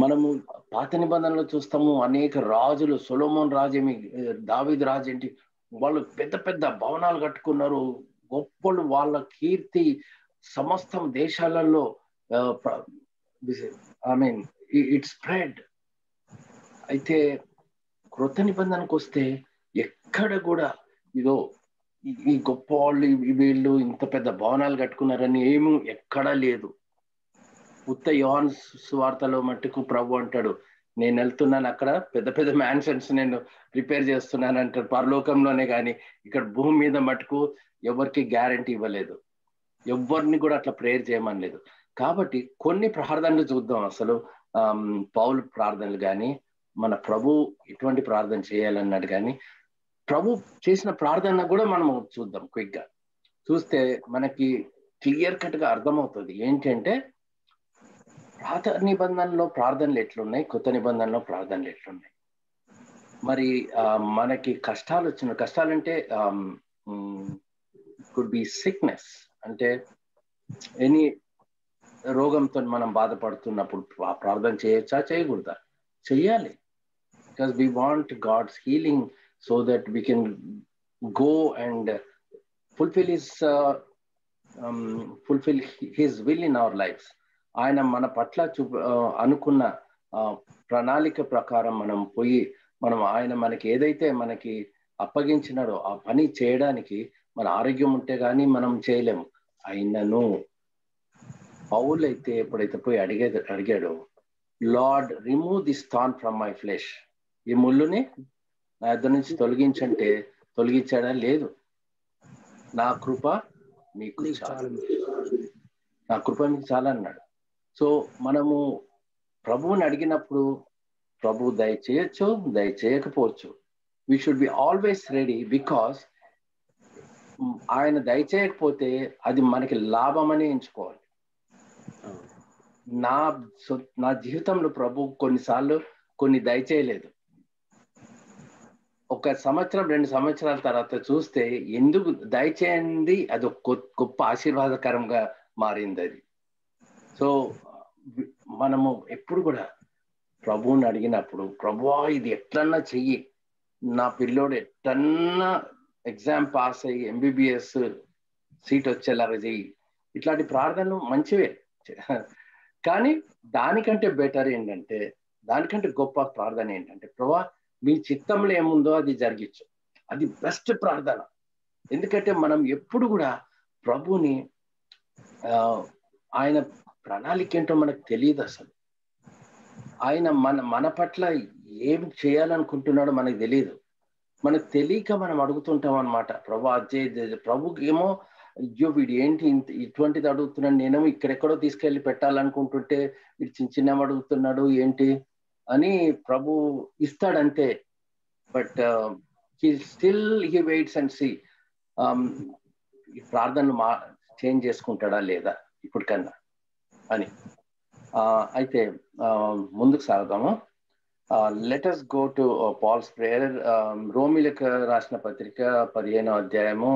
E: మనము పాత నిబంధనలో చూస్తాము, అనేక రాజులు, సొలొమోన్ రాజేమి, దావీదు రాజు ఏంటి, వాళ్ళు పెద్ద పెద్ద భవనాలు కట్టుకున్నారు, గొప్పలు. వాళ్ళ కీర్తి సమస్తం దేశాలలో ఇట్ స్ప్రెడ్. అయితే కృత నిబంధనకు వస్తే ఎక్కడ కూడా ఇదో ఈ గొప్ప వాళ్ళు వీళ్ళు ఇంత పెద్ద భవనాలు కట్టుకున్నారని ఏమీ ఎక్కడా లేదు. ఉత్త యోహాను సువార్తలో మట్టుకు ప్రభు అంటాడు, నేను వెళ్తున్నాను అక్కడ పెద్ద పెద్ద మ్యాన్షన్స్ నేను ప్రిపేర్ చేస్తున్నాను అంటాడు పరలోకంలోనే. కానీ ఇక్కడ భూమి మీద మట్టుకు ఎవరికి గ్యారంటీ ఇవ్వలేదు, ఎవరిని కూడా అట్లా ప్రేయర్ చేయమనలేదు. కాబట్టి కొన్ని ప్రార్థనలు చూద్దాం. అసలు పౌలు ప్రార్థనలు కానీ మన ప్రభు ఎటువంటి ప్రార్థన చేయాలన్నాడు కానీ ప్రభు చేసిన ప్రార్థన కూడా మనం చూద్దాం. క్విక్ గా చూస్తే మనకి క్లియర్ కట్ గా అర్థమవుతుంది ఏంటంటే పాత నిబంధనలో ప్రార్థనలు ఎట్లున్నాయి, కొత్త నిబంధనలో ప్రార్థనలు ఎట్లున్నాయి. మరి మనకి కష్టాలు వచ్చిన, కష్టాలంటే కుడ్ బి సిక్నెస్, అంటే ఎనీ రోగంతో మనం బాధపడుతున్నప్పుడు ప్రార్థన చేయొచ్చా, చేయకూడదా? చెయ్యాలి. Because we want God's healing so that we can go and fulfill his will in our lives. ఆయన మన పట్ల అనుకున్న ప్రణాళిక ప్రకారం మనం పోయి ఆయన మనకి ఏదైతే మనకి అప్పగించినాడో ఆ పని చేయడానికి మన ఆరోగ్యం ఉంటే గానీ మనం చేయలేము. అయినను పౌలు అయితే ఎప్పుడైతే పోయి అడిగాడో, Lord remove this thorn from my flesh, ఈ ముళ్ళుని నా ఇద్దరి నుంచి తొలగించంటే తొలగించాడా? లేదు. నా కృప మీకు చాలు, నా కృప మీకు చాలా అన్నాడు. సో మనము ప్రభువుని అడిగినప్పుడు ప్రభు దయచేయచ్చు, దయచేయకపోవచ్చు. We should be always ready, because ఆయన దయచేయకపోతే అది మనకి లాభమని ఎంచుకోవాలి. నా జీవితంలో ప్రభు కొన్నిసార్లు కొన్ని దయచేయలేదు. 1 సంవత్సరం 2 సంవత్సరాల తర్వాత చూస్తే ఎందుకు దయచేయండి, అది ఒక గొప్ప ఆశీర్వాదకరంగా మారింది అది. సో మనము ఎప్పుడు కూడా ప్రభువుని అడిగినప్పుడు, ప్రభువా ఇది ఎట్లన్నా చెయ్యి, నా పిల్లోడు ఎట్లన్నా ఎగ్జామ్ పాస్ అయ్యి MBBS సీట్ వచ్చేలాగా చెయ్యి, ఇట్లాంటి ప్రార్థనలు మంచివే. కానీ దానికంటే బెటర్ ఏంటంటే, దానికంటే గొప్ప ప్రార్థన ఏంటంటే, ప్రభువా మీ చిత్తంలో ఏముందో అది జరిగించు. అది బెస్ట్ ప్రార్థన. ఎందుకంటే మనం ఎప్పుడు కూడా ప్రభుని ఆయన ప్రణాళిక ఏంటో మనకు తెలియదు. అసలు ఆయన మన పట్ల ఏం చేయాలనుకుంటున్నాడో మనకు తెలియదు. మనకు తెలియక మనం అడుగుతుంటాం అనమాట. ప్రభుకి ఏమో అయ్యో వీడు ఏంటి ఇటువంటిది అడుగుతున్నాడు, నేనేమో ఇక్కడెక్కడో తీసుకెళ్ళి పెట్టాలనుకుంటుంటే వీడు చిన్న అడుగుతున్నాడు ఏంటి అని ప్రభు ఇస్తాడంతే. But he waits and see ఈ ప్రార్థనలు చేంజ్ చేసుకుంటాడా లేదా ఇప్పటికన్నా అని. అయితే ముందుకు సాగుదాము. Let us go to Paul's prayer. రోమిలకు రాసిన పత్రిక 15వ అధ్యాయము.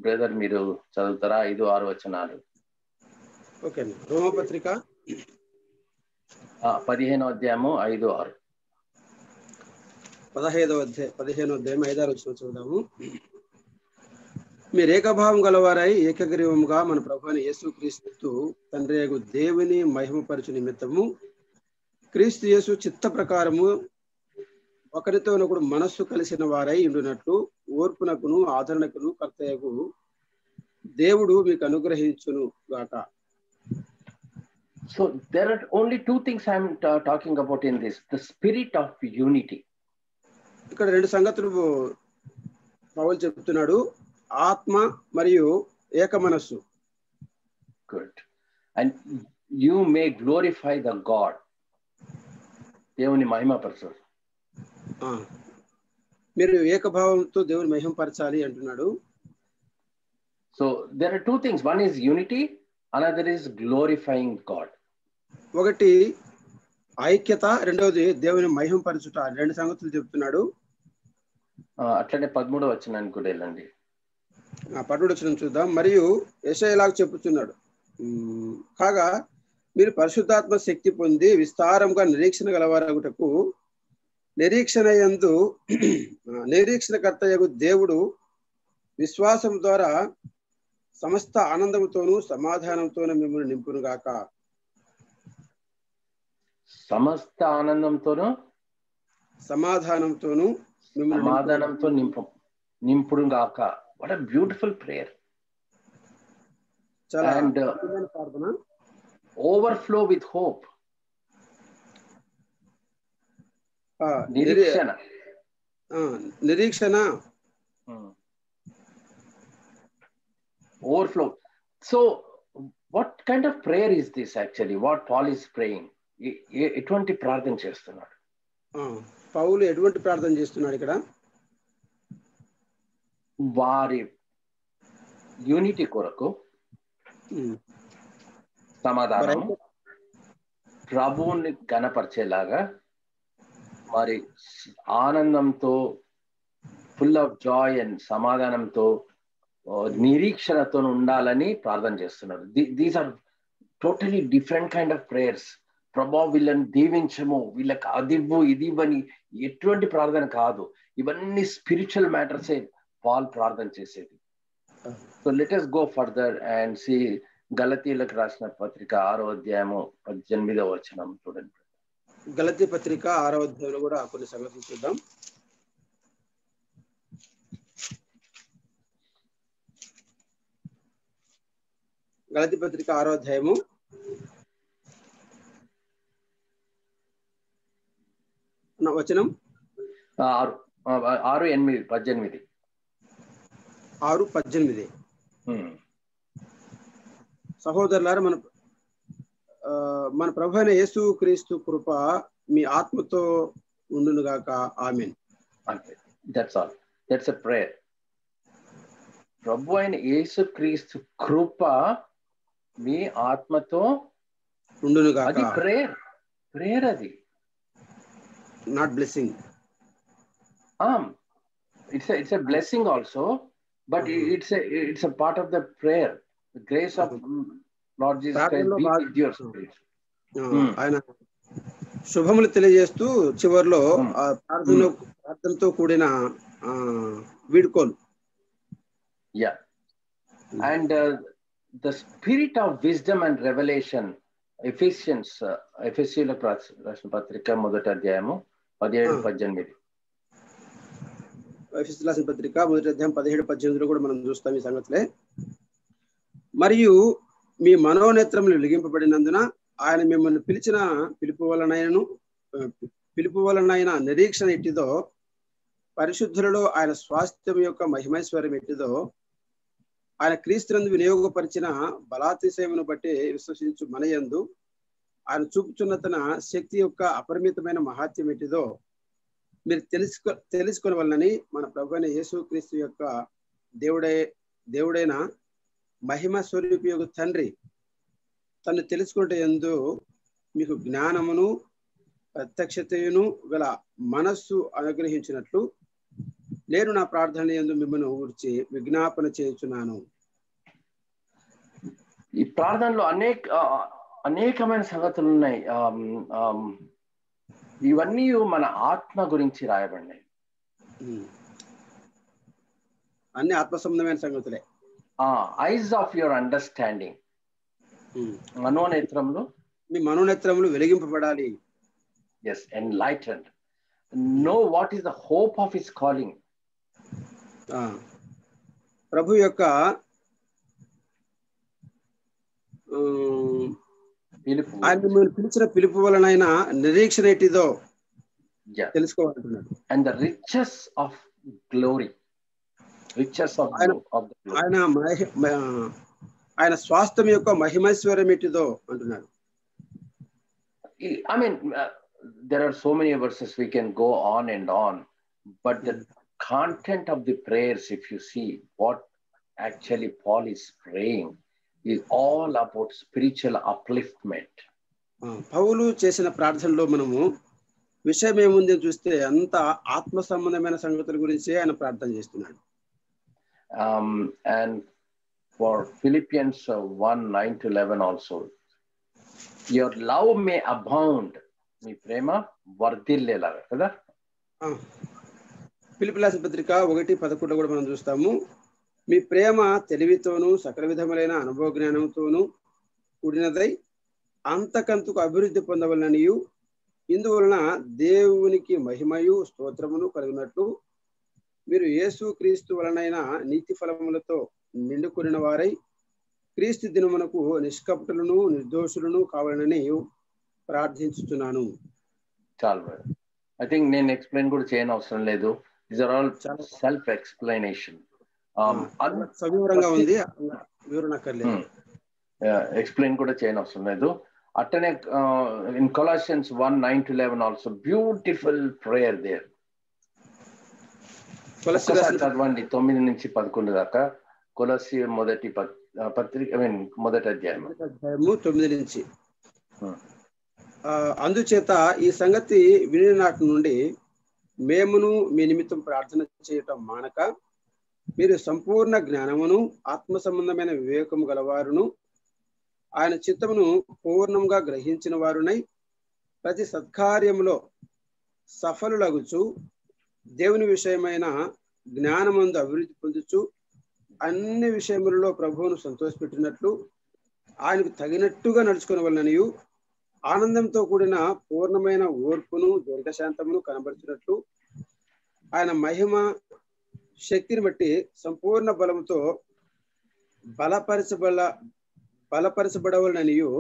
E: బ్రదర్ మీరు చదువుతారా? 5-6 వచనాలు.
A: ఓకే, రోమపత్రిక
E: 15వ అధ్యాయము 5-6.
A: 15వ అధ్యాయం 5-6 వచనం చూద్దాము. మీరు ఏకభావం గలవారై ఏకగ్రీవముగా మన ప్రభువైన యేసుక్రీస్తు తండ్రి దేవుని మహిమపరచు నిమిత్తము క్రీస్తు యేసు చిత్త ప్రకారము ఒకరితో ఒకడు మనస్సు కలిసిన వారై ఉండునట్లు ఓర్పునకును ఆదరణకును కర్తయ్యకు దేవుడు మీకు అనుగ్రహించును గాక.
E: So there are only two things I'm talking about in this: the spirit of unity.
A: ఇక్కడ రెండు సంగతులు పౌలు చెప్తున్నాడు, ఆత్మ మరియు ఏక మనస్సు.
E: Good. And you may glorify the God. దేవుని మహిమపరచాలి.
A: మీరు ఏకభావంతో దేవుని మహిమపరచాలి అంటున్నాడు.
E: So there are two things: one is unity, another is glorifying God.
A: ఒకటి ఐక్యత, రెండవది దేవుని మహిమపరచుట. రెండు సంగతులు చెప్తున్నాడు.
E: అట్లనే 13వ వచనానికి కూడా వెళ్ళండి.
A: 13వ వచనం చూద్దాం. మరియు యెషయాలాగా చెప్పుచున్నాడు, కాగా మీరు పరిశుద్ధాత్మ శక్తి పొంది విస్తారంగా నిరీక్షణ గలవారగుటకు నిరీక్షణకర్తయగు దేవుడు విశ్వాసం ద్వారా సమస్త ఆనందముతోనూ సమాధానంతోనూ మిమ్మల్ని నింపును గాక.
E: సమస్త ఆనందంతోనూ
A: సమాధానంతోనూ
E: సమాధానంతో నింపును గాక. What a beautiful prayer.
A: చాలా
E: అండ్
A: ప్రార్థన.
E: Overflow with hope.
A: నిరీక్షణ
E: overflow. So what kind of prayer is this actually? What Paul is praying? ఎటువంటి ప్రార్థన చేస్తున్నాడు?
A: పౌలు ఎటువంటి ప్రార్థన చేస్తున్నాడు ఇక్కడ?
E: వారి యూనిటీ కొరకు, సమాధానం, ప్రభువుని గణపరిచేలాగా, మరి ఆనందంతో, ఫుల్ ఆఫ్ జాయ్ అండ్ సమాధానంతో, నిరీక్షణతో ఉండాలని ప్రార్థన చేస్తున్నారు. These are totally different kind of prayers. ప్రభా వీళ్ళని దీవించము, వీళ్ళకి అదివ్వు ఇదివ్వని ఎటువంటి ప్రార్థన కాదు. ఇవన్నీ స్పిరిచువల్ మ్యాటర్సే పాల్ ప్రార్థన చేసేది. So let us go further and see గలతీయులకు రాసిన పత్రిక 6వ అధ్యాయము 18వ వచనం చూడండి.
A: గలతీ పత్రిక 6వ అధ్యాయంలో కూడా కొన్ని సంగతులు చూద్దాం. గలతీ పత్రిక 6వ అధ్యాయము
E: 6:18.
A: 6:18. సహోదరులారా, మన ప్రభు అయిన యేసు క్రీస్తు కృప మీ ఆత్మతో ఉండును గాక. Amen.
E: That's all. That's a prayer. ప్రభు అయిన యేసు క్రీస్తు కృప మీ ఆత్మతో
A: ఉండును గాక.
E: అది ప్రేయర్. ప్రేయర్ అది.
A: Not blessing.
E: It's a blessing also, but it's a part of the prayer. The grace of Lord Jesus Christ be with your spirit.
A: ఆయన శుభములు తెలియజేస్తూ చివరిలో ప్రార్థనతో కూడిన వీడ్కోలు.
E: Yeah. And the spirit of wisdom and revelation, ఎఫెసీయులకు రాసిన పత్రిక 1వ అధ్యాయము 17-18.
A: ఎఫెసీయులకు రాసిన పత్రిక 1వ అధ్యాయం 17-18 కూడా మనం చూస్తాం ఈ సంగతులే. మరియు మీ మనోనేత్రములు వెలిగింపబడినందున ఆయన మిమ్మల్ని పిలిచిన పిలుపు వలనైన నిరీక్షణ ఎట్టిదో, పరిశుద్ధులలో ఆయన స్వాస్థ్యం యొక్క మహిమైశ్వర్యం ఎట్టిదో, ఆయన క్రీస్తునందు వినియోగపరిచిన బలాతిశయమును బట్టి విశ్వసించు మనయందు ఆయన చూపుచున్న తన శక్తి యొక్క అపరిమితమైన మహాత్యం ఎట్టిదో మీరు తెలుసుకొనవలనని మన ప్రభువైన యేసు క్రీస్తు యొక్క దేవుడైన మహిమ స్వరూపియగు తండ్రి తను తెలుసుకుంటే యందు మీకు జ్ఞానమును ప్రత్యక్షతయును గల మనస్సు అనుగ్రహించినట్లు నేను నా ప్రార్థన యందు మిమ్మల్ని ఊర్చి విజ్ఞాపన చేయుచున్నాను.
E: ఈ ప్రార్థనలో అనేకమైన సంగతులు ఉన్నాయి. ఇవన్నీ మన ఆత్మ గురించి రాయబడినాయి.
A: అన్ని ఆత్మ సంబంధమైన సంగతులే.
E: ఐస్ ఆఫ్ యువర్ అండర్స్టాండింగ్, మనోనేత్రములు,
A: మీ మనోనేత్రములు వెలిగింపబడాలి.
E: yes, enlightened, know what is the hope of his calling.
A: ప్రభు యొక్క ఆయన మిమ్మల్ని పిలిచిన పిలుపు వలన నిరీక్షణ ఏంటిదో తెలుసుకోవాలంటున్నాడు.
E: And the riches of glory, riches of
A: ఆయన స్వాస్థ్యం యొక్క మహిమైశ్వర్యం ఏంటిదో అంటున్నాడు.
E: I mean, there are so many verses we can go on and on, but the content of the prayers, if you see what actually Paul is praying, is all about spiritual upliftment.
A: పౌలు చేసిన ప్రార్థనలో మనము విషయం ఏముంది చూస్తే అంత ఆత్మ సంబంధమైన సంగతుల గురించి ఆయన ప్రార్థన చేస్తున్నాడు.
E: And for Philippians 1:9-11 also, your love may abound, మీ ప్రేమ వర్ధిల్లేలాగా కదా.
A: ఫిలిప్పీ రాసిన పత్రిక 1:11 కూడా మనం చూస్తాము. మీ ప్రేమ తెలివితోనూ సకల విధములైన అనుభవ జ్ఞానంతోనూ కూడినదై అంతకంతకు అభివృద్ధి పొందవలననియు ఇందువలన దేవునికి మహిమయు స్తోత్రమును కలిగినట్లు మీరు యేసు క్రీస్తు వలనైన నీతి ఫలములతో నిండుకొనిన వారై క్రీస్తు దినమునకు నిష్కపటులను నిర్దోషులను కావాలని ప్రార్థించుచున్నాను.
E: చాలా ఐ థింక్ నేను ఎక్స్ప్లెయిన్ కూడా చేయని అవసరం లేదు. These are all self explanation.
A: సవివరంగా ఉంది, వివరణ అక్కర్లేదు,
E: ఎక్స్ప్లెయిన్ కూడా చేయని అవసరం లేదు. అట్టనే in Colossians 1:9-11 also beautiful prayer there. చదవండి 9-11 దాకా. కొలస్సీ మొదటి పత్రిక, ఐ మీన్ మొదటి అధ్యాయము
A: 9 నుంచి. అందుచేత ఈ సంగతి విని నాటి నుండి మేమును మీ నిమిత్తం ప్రార్థన చేయటం మానక మీరు సంపూర్ణ జ్ఞానమును ఆత్మ సంబంధమైన వివేకము గలవారును ఆయన చిత్తమును పూర్ణంగా గ్రహించిన వారునై ప్రతి సత్కార్యములో సఫలులగుచు దేవుని విషయమైన జ్ఞానమందు అభివృద్ధి పొందుచు అన్ని విషయములలో ప్రభువును సంతోషపెట్టినట్లు ఆయనకు తగినట్టుగా నడుచుకునవలననియు ఆనందంతో కూడిన పూర్ణమైన ఓర్పును దీర్ఘశాంతమును కనబరిచినట్లు ఆయన మహిమ శక్తిని బట్టి సంపూర్ణ బలముతో బలపరచబడవలననియు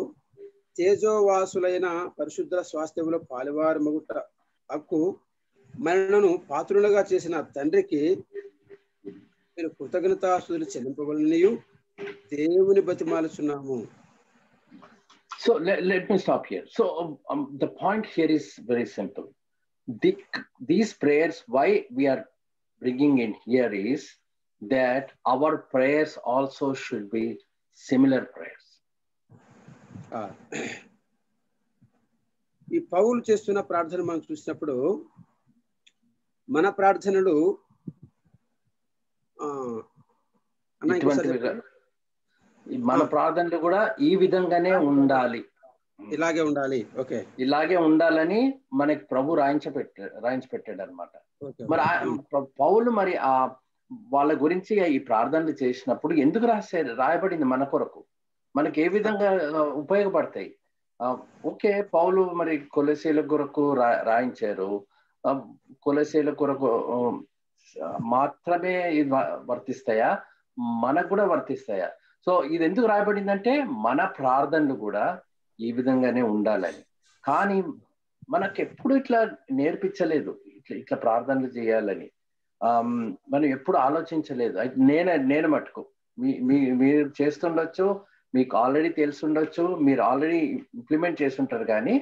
A: తేజోవాసులైన పరిశుద్ధ స్వాస్థ్యములో పాలువారు మగుట హక్కు మనను పాత్రులుగా చేసిన తండ్రికి మీరు కృతజ్ఞతాస్తుతులు చెల్లింపవలననియు దేవుని బతిమాలుచున్నాము.
E: So let me stop here. So the point here is very simple. These prayers, why we are bringing in here is that our prayers also should be similar prayers.
A: ఈ పౌలు చేస్తున్న ప్రార్థన మనం చూసినప్పుడు మన ప్రార్థనలు
E: మన ప్రార్థనలు కూడా ఈ విధంగానే ఉండాలి,
A: ఇలాగే ఉండాలి. ఓకే,
E: ఇలాగే ఉండాలని మనకి ప్రభు రాయించి పెట్టాడు అనమాట. మరి పౌలు మరి ఆ వాళ్ళ గురించి ఈ ప్రార్థనలు చేసినప్పుడు ఎందుకు రాయబడింది మన కొరకు, మనకి ఏ విధంగా ఉపయోగపడతాయి? ఓకే, పౌలు మరి కొలసీల కొరకు రాయించారు. కొలసీల కొరకు మాత్రమే వర్తిస్తాయా, మనకు కూడా వర్తిస్తాయా? సో ఇది ఎందుకు రాయబడిందంటే మన ప్రార్థనలు కూడా ఈ విధంగానే ఉండాలని. కానీ మనకు ఎప్పుడు ఇట్లా నేర్పించలేదు, ఇట్లా ప్రార్థనలు చేయాలని మనం ఎప్పుడు ఆలోచించలేదు. నేను మటుకు మీరు చేస్తుండొచ్చు, మీకు ఆల్రెడీ తెలుసుండొచ్చు, మీరు ఆల్రెడీ ఇంప్లిమెంట్ చేస్తుంటారు. కానీ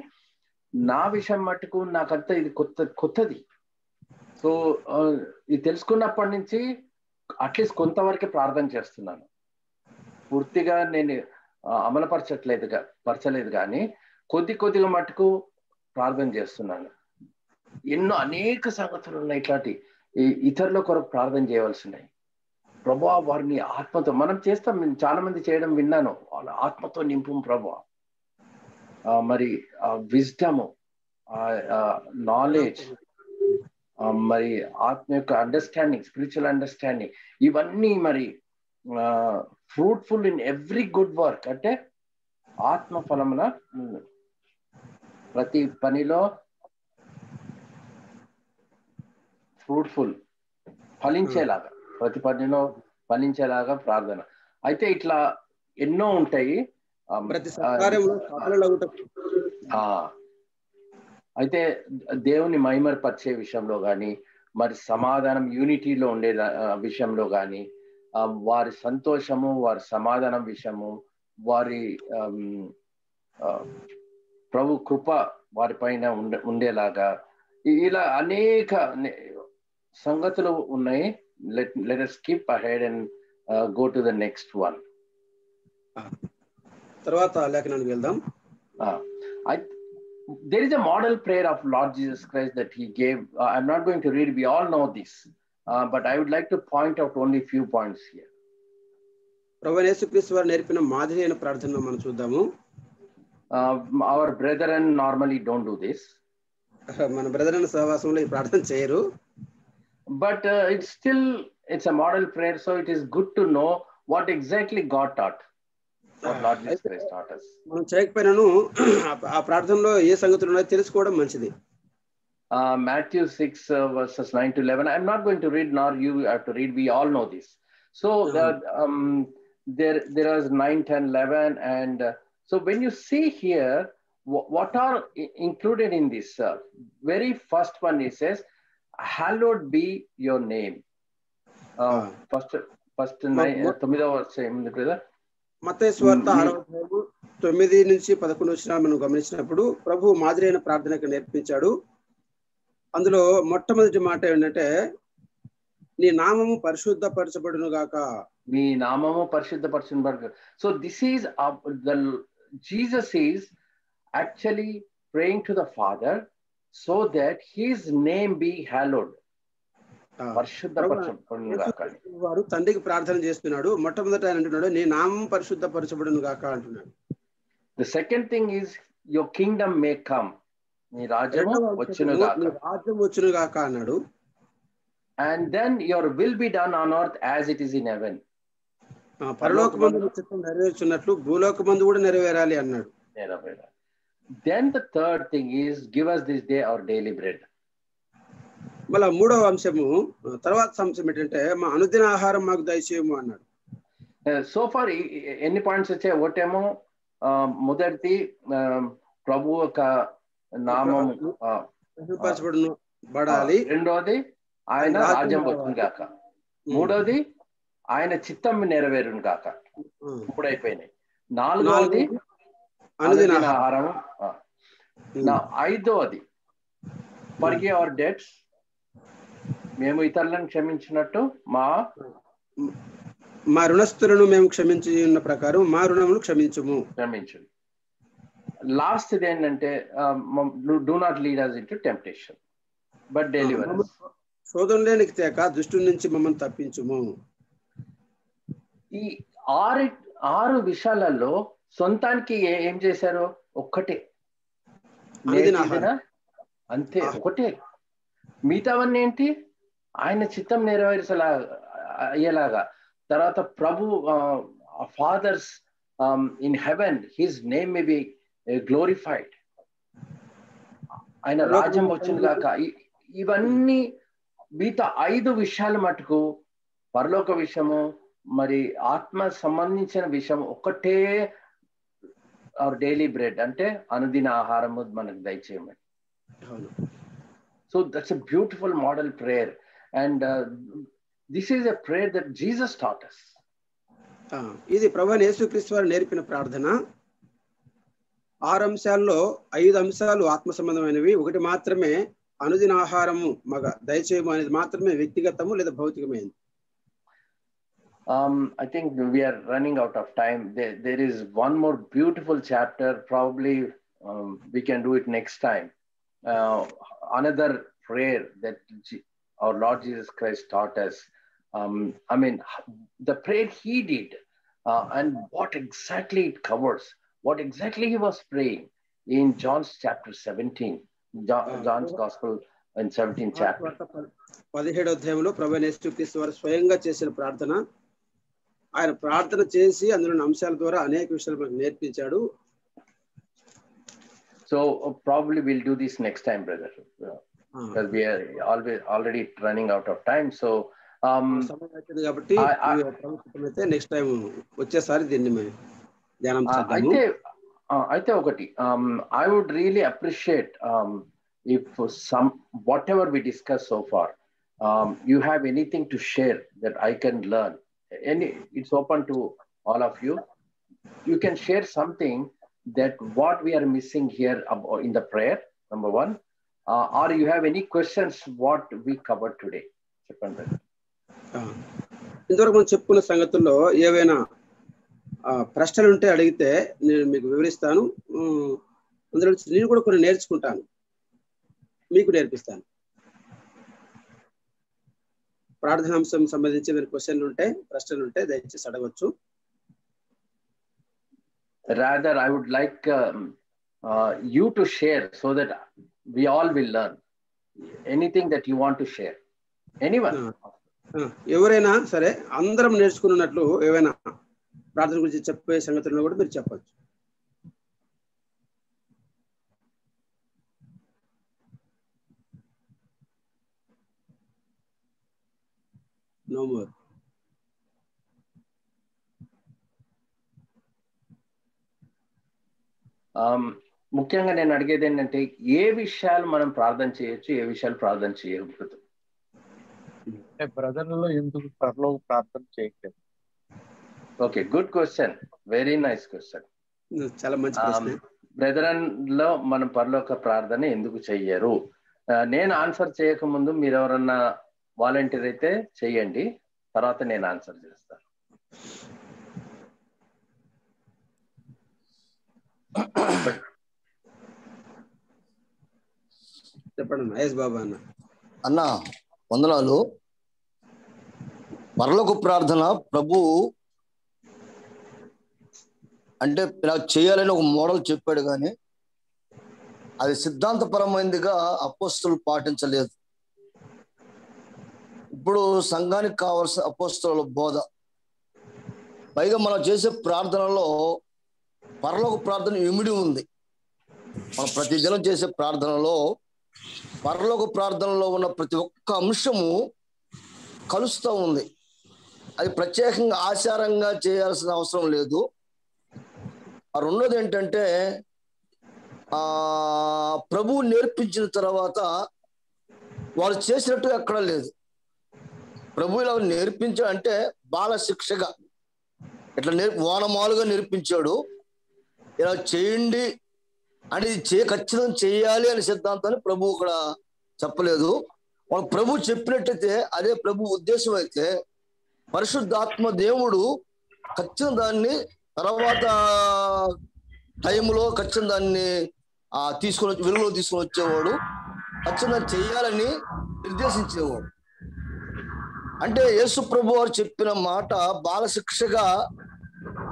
E: నా విషయం మటుకు నాకంతా ఇది కొత్తది. సో ఇది తెలుసుకున్నప్పటి నుంచి అట్లీస్ట్ కొంతవరకే ప్రార్థన చేస్తున్నాను. పూర్తిగా నేను పరచలేదు కానీ కొద్దిగా మటుకు ప్రార్థన చేస్తున్నాను. అనేక సంగతులు ఉన్నాయి ఇట్లాంటి ఇతరుల కొరకు ప్రార్థన చేయవలసినాయి. ప్రభువా వారిని ఆత్మతో మనం చేస్తాం, చాలా మంది చేయడం విన్నాను. వాళ్ళ ఆత్మతో నింపు ప్రభువా, మరి విజ్డము, నాలెడ్జ్, మరి ఆత్మ యొక్క అండర్స్టాండింగ్, స్పిరిచువల్ అండర్స్టాండింగ్, ఇవన్నీ మరి fruitful in every good work. అంటే ఆత్మ ఫలమున ప్రతి పనిలో ఫ్రూట్ఫుల్, ఫలించేలాగా, ప్రతి పనిలో ఫలించేలాగా ప్రార్థన. అయితే ఇట్లా ఎన్నో ఉంటాయి. అయితే దేవుని మహిమపరిచే విషయంలో కానీ, మరి సమాధానం యూనిటీలో ఉండే విషయంలో కానీ, వారి సంతోషము, వారి సమాధానం విషయము, వారి ప్రభు కృప వారి పైన ఉండేలాగా ఇలా అనేక సంగతులు ఉన్నాయి. Let us skip ahead and go to the next one.
A: తర్వాత లేఖనానికి వెళ్దాం.
E: There is a model prayer of Lord Jesus Christ that he gave. I'm not going to read, we all know this, but I would like to point out only few points here.
A: ప్రభువైన యేసుక్రీస్తు వారు నేర్పిన మాదిరి అయిన ప్రార్థనను మనం చూద్దాము.
E: Our brethren normally don't do this.
A: మన బ్రదరన్ సహవాసంలో ఈ ప్రార్థన చేయరు.
E: But it's a model prayer, so it is good to know what exactly God taught. What Lord Jesus Christ taught us.
A: మనం చేయకపోయినాను ఆ ప్రార్థనలో ఏ సంగతులు ఉన్నాయో తెలుసుకోవడం మంచిది.
E: Matthew 6 verses 9 to 11. I'm not going to read, nor you have to read. We all know this. So there is 9, 10, 11, and so when you see here, what are included in this? Very first one, it says, "Hallowed be your name." First 9వ వర్షం brother.
A: మత్తయి సువార్త 6:9-11 మనం గమనించినప్పుడు ప్రభు మాదిరి అయిన ప్రార్థనకు నేర్పించాడు. అందులో మొట్టమొదటి మాట ఏంటంటే, నీ నామము పరిశుద్ధపరచబడును గాక.
E: నీ నామము పరిశుద్ధపరచును గాక. So this is Jesus is actually praying to the Father so that his name be hallowed. పరిశుద్ధపరచబడును గాక.
A: వారు తండ్రికి ప్రార్థన చేస్తున్నాడు. మొట్టమొదట ఆయన అంటున్నాడు, నీ నామం పరిశుద్ధపరచబడును గాక అంటున్నాడు.
E: The second thing is, your kingdom may come. నీ రాజ్యము వచ్చును గాక.
A: నీ రాజ్యం వచ్చును గాక అన్నాడు.
E: And then your will be done on earth as it is in heaven.
A: పరలోకమందు చిత్తం నెరవేర్చున్నట్లు భూలోకమందు కూడా నెరవేరాలి అన్నాడు.
E: Then the third thing is, give us this day our daily bread.
A: మళ్ళా మూడవ అంశము, తర్వాత అంశం ఏంటంటే, మా అనుదిన ఆహారం మాకు దయచేయము అన్నాడు.
E: సో ఫార్ ఎన్ని పాయింట్స్ వచ్చాయి? ఒకటేమో మొదటిది ప్రభు యొక్క నామం
A: పడాలి,
E: రెండోది ఆయన రాజ్యం వచ్చును గాక, మూడోది ఆయన చిత్తం నెరవేరును గాక. మూడైపోయినాయి. నాలుగోది అనుదిన ఆహారం. ఐదోది ఫర్గివ్ అవర్ డెట్స్. మేము ఇతరులను క్షమించినట్టు
A: మా రుణస్థులను మేము క్షమించి ఉన్న ప్రకారం మా రుణములు క్షమించు.
E: లాస్ట్ ఏంటంటే, do not lead us into temptation but deliver us.
A: శోధనలోనికి తేక దుష్టుని నుంచి మమ్మల్ని తప్పించుము.
E: ఈ ఆరు విషయాలలో సొంతానికి ఏం చేశారు? ఒక్కటే, అంతే, ఒకటే. మిగతావన్నీ ఏంటి? ఆయన చిత్తం అయ్యేలాగా. తర్వాత ప్రభు fathers in heaven, his name may be glorified. ఆయన రాజ్యం వచ్చింది కాక. ఇవన్నీ మిగతా 5 విషయాలు మటుకు, పరలోక విషయము, మరి ఆత్మ సంబంధించిన విషయం ఒకటే, అవర్ డైలీ బ్రెడ్ అంటే అనుదిన ఆహారము మనకు దయచేయమని. So that's a beautiful model prayer, and this is a prayer that Jesus taught us.
A: ఇది ప్రభువైన యేసుక్రీస్తు వారు నేర్పిన ప్రార్థన. 6 అంశాల్లో 5 అంశాలు ఆత్మ సంబంధమైనవి, ఒకటి మాత్రమే అనుదిన ఆహారము మగ దయచేయము అనేది మాత్రమే వ్యక్తిగతము లేదా భౌతికమైనది.
E: I think we are running out of time. There is one more beautiful chapter. Probably we can do it next time. Another prayer that our Lord Jesus Christ taught us. I mean, the prayer he did, and what exactly it covers, what exactly he was praying in John's chapter 17, John's Gospel in 17th chapter.
A: 17వ అధ్యాయంలో ప్రభువైన యేసుక్రీస్తు వారు స్వయంగా చేసిన ప్రార్థన. ఆయన ప్రార్థన చేసి అందులోని అంశాల ద్వారా అనేక విషయాలు మనకు నేర్పించాడు.
E: So probably we'll do this next time, brother. because we are already running out of time. So
A: సమయం అవుతుంది కాబట్టి నెక్స్ట్ టైం వచ్చేసారి దీన్ని ధ్యానం చేద్దాము.
E: అయితే ఒకటి, I would really appreciate if whatever we discussed so far, you have anything to share that I can learn. It's open to all of you. You can share something that what we are missing here in the prayer, number one, or you have any questions what we covered today. చెప్పండి.
A: ఇంతవరకు మనం చెప్పుకున్న సంగతుల్లో ఏవైనా ప్రశ్నలు ఉంటే అడిగితే నేను మీకు వివరిస్తాను. అందులో నేను కూడా కొన్ని నేర్చుకుంటాను, మీకు నేర్పిస్తాను. ప్రార్థనాంశం సంబంధించి ఏమైనా క్వశ్చన్లు ఉంటే, ప్రశ్నలు ఉంటే దయచేసి అడగవచ్చు.
E: Rather, I would like you to share so that we all will learn. Anything that you want to share. Anyone.
A: ఎవరైనా సరే అందరం నేర్చుకున్నట్లు ఏవైనా ప్రార్థన గురించి చెప్పే సంగతులను కూడా మీరు చెప్పచ్చు. No more.
E: ముఖ్యంగా నేను అడిగేది ఏంటంటే, ఏ విషయాలు మనం ప్రార్థన చేయొచ్చు, ఏ విషయాలు ప్రార్థన చేయకూడదు?
F: బ్రదర్లలో ఎందుకు పరలోక ప్రార్థన చేయట్లేదు?
E: Okay, good question, very nice question.
A: చాలా మంచి ప్రశ్న.
E: బ్రదరన్ లో మనం పరలోక ప్రార్థన ఎందుకు చెయ్యరు? నేను ఆన్సర్ చేయకముందు మీరు ఎవరన్నా వాలంటీర్ అయితే చెయ్యండి, తర్వాత నేను ఆన్సర్ చేస్తాను.
A: చెప్పండి మహేష్ బాబా.
G: అన్న వందనాలు. పరలోక ప్రార్థన ప్రభు అంటే ఇలా చేయాలని ఒక మోడల్ చెప్పాడు, కానీ అది సిద్ధాంతపరమైనదిగా అపోస్తలులు పాటించలేదు. ఇప్పుడు సంఘానికి కావాల్సిన అపోస్తలుల బోధ, పైగా మనం చేసే ప్రార్థనలో పరలోక ప్రార్థన ఇమిడి ఉంది. మనం ప్రతిదినం చేసే ప్రార్థనలో పరలోక ప్రార్థనలో ఉన్న ప్రతి ఒక్క అంశము కలుస్తూ ఉంది. అది ప్రత్యేకంగా ఆచారంగా చేయాల్సిన అవసరం లేదు. రెండోది ఏంటంటే, ప్రభువు నేర్పించిన తర్వాత వాళ్ళు చేసినట్టుగా ఎక్కడ లేదు. ప్రభు ఇలా నేర్పించాడంటే బాల శిక్షగా ఇట్లా వానమాలుగా నేర్పించాడు. ఇలా చేయండి అంటే ఇది ఖచ్చితంగా చేయాలి అనే సిద్ధాంతాన్ని ప్రభు ఇక్కడ చెప్పలేదు. వాళ్ళు ప్రభు చెప్పినట్టయితే అదే ప్రభు ఉద్దేశం అయితే, పరిశుద్ధాత్మ దేవుడు ఖచ్చితంగా దాన్ని తర్వాత టైంలో ఖచ్చితంగా దాన్ని వెలుగులో తీసుకొని వచ్చేవాడు, ఖచ్చితంగా చేయాలని నిర్దేశించేవాడు. అంటే యేసు ప్రభు వారు చెప్పిన మాట బాల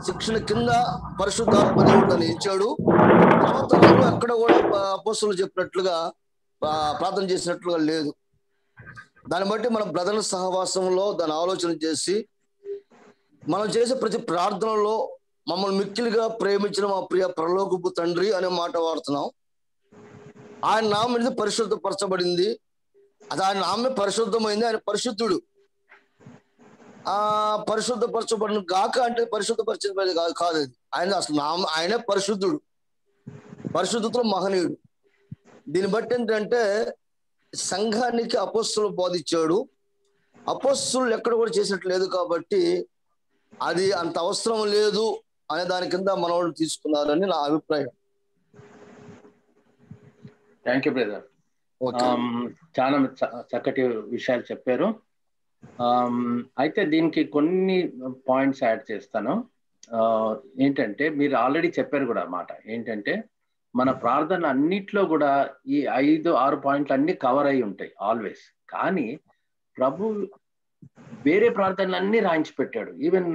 G: శిక్షణ కింద పరిశుద్ధాత్మ దేవుడు దాన్ని ఇచ్చాడు. తర్వాత అక్కడ కూడా అపోస్తలులు చెప్పినట్లుగా ప్రార్థన చేసినట్లుగా లేదు. దాన్ని బట్టి మన బ్రదర్ల సహవాసంలో దాన్ని ఆలోచన చేసి మనం చేసే ప్రతి ప్రార్థనలో మమ్మల్ని మిక్కిలిగా ప్రేమించిన మా ప్రియ పరలోకపు తండ్రి అనే మాట వాడుతున్నాం. ఆయన నామం అనేది పరిశుద్ధపరచబడింది, అది ఆయన నామే పరిశుద్ధమైంది, ఆయన పరిశుద్ధుడు. పరిశుద్ధపరచబడిన గాక అంటే పరిశుద్ధపరచబడి కాదు, అది ఆయన అసలు ఆయనే పరిశుద్ధుడు, పరిశుద్ధతలో మహనీయుడు. దీన్ని బట్టి ఏంటంటే సంఘానికి అపోస్తలులు బోధించాడు. అపోస్తలులు ఎక్కడ కూడా చేసినట్టు లేదు, కాబట్టి అది అంత అవసరం లేదు అనే దాని కింద మనవాళ్ళు తీసుకున్నారని నా అభిప్రాయం.
E: థ్యాంక్ యూ బ్రదర్, చాలా చక్కటి విషయాలు చెప్పారు. అయితే దీనికి కొన్ని పాయింట్స్ యాడ్ చేస్తాను. ఏంటంటే మీరు ఆల్రెడీ చెప్పారు కూడా మాట ఏంటంటే, మన ప్రార్థన అన్నిట్లో కూడా ఈ 5-6 పాయింట్లు అన్ని కవర్ అయి ఉంటాయి ఆల్వేస్. కానీ ప్రభు వేరే ప్రార్థనలు అన్ని రాయించి పెట్టాడు. ఈవెన్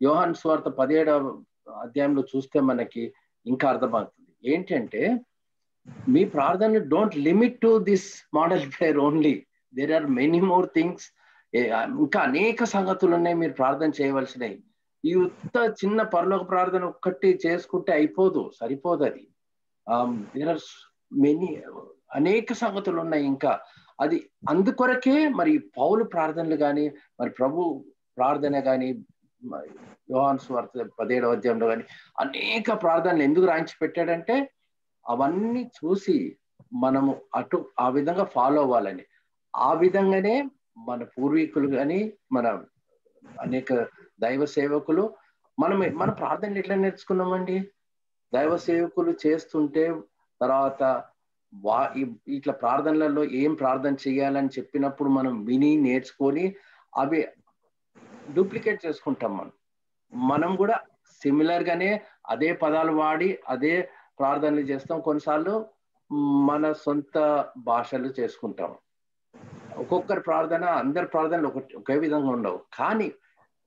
E: యోహాను సువార్త 17వ అధ్యాయంలో చూస్తే మనకి ఇంకా అర్థమవుతుంది. ఏంటంటే మీ ప్రార్థన don't limit to this model prayer only, there are many more things. ఇంకా అనేక సంగతులు ఉన్నాయి మీరు ప్రార్థన చేయవలసినవి. ఈ చిన్న పరలోక ప్రార్థన ఒక్కటి చేసుకుంటే అయిపోదు, సరిపోదు. అది దేర్ ఆర్ మెనీ అనేక సంగతులు ఉన్నాయి. ఇంకా అది అందుకొరకే మరి పౌలు ప్రార్థనలు కానీ, మరి ప్రభు ప్రార్థన కానీ, యోహాను సువార్త 17వ అధ్యాయంలో కానీ అనేక ప్రార్థనలు ఎందుకు రాయించి పెట్టాడంటే అవన్నీ చూసి మనము ఆ విధంగా ఫాలో అవ్వాలని. ఆ విధంగానే మన పూర్వీకులు కానీ, మన అనేక దైవ సేవకులు మన ప్రార్థనలు ఎట్లా నేర్చుకున్నామండి? దైవ సేవకులు చేస్తుంటే తర్వాత ఇట్లా ప్రార్థనలలో ఏం ప్రార్థన చేయాలని చెప్పినప్పుడు మనం విని నేర్చుకొని అవి డూప్లికేట్ చేసుకుంటాం. మనం కూడా సిమిలర్ గానే అదే పదాలు వాడి అదే ప్రార్థనలు చేస్తాం. కొన్నిసార్లు మన సొంత భాషలు చేసుకుంటాం. ఒక్కొక్కరి ప్రార్థన అందరి ప్రార్థనలు ఒకే విధంగా ఉండవు. కానీ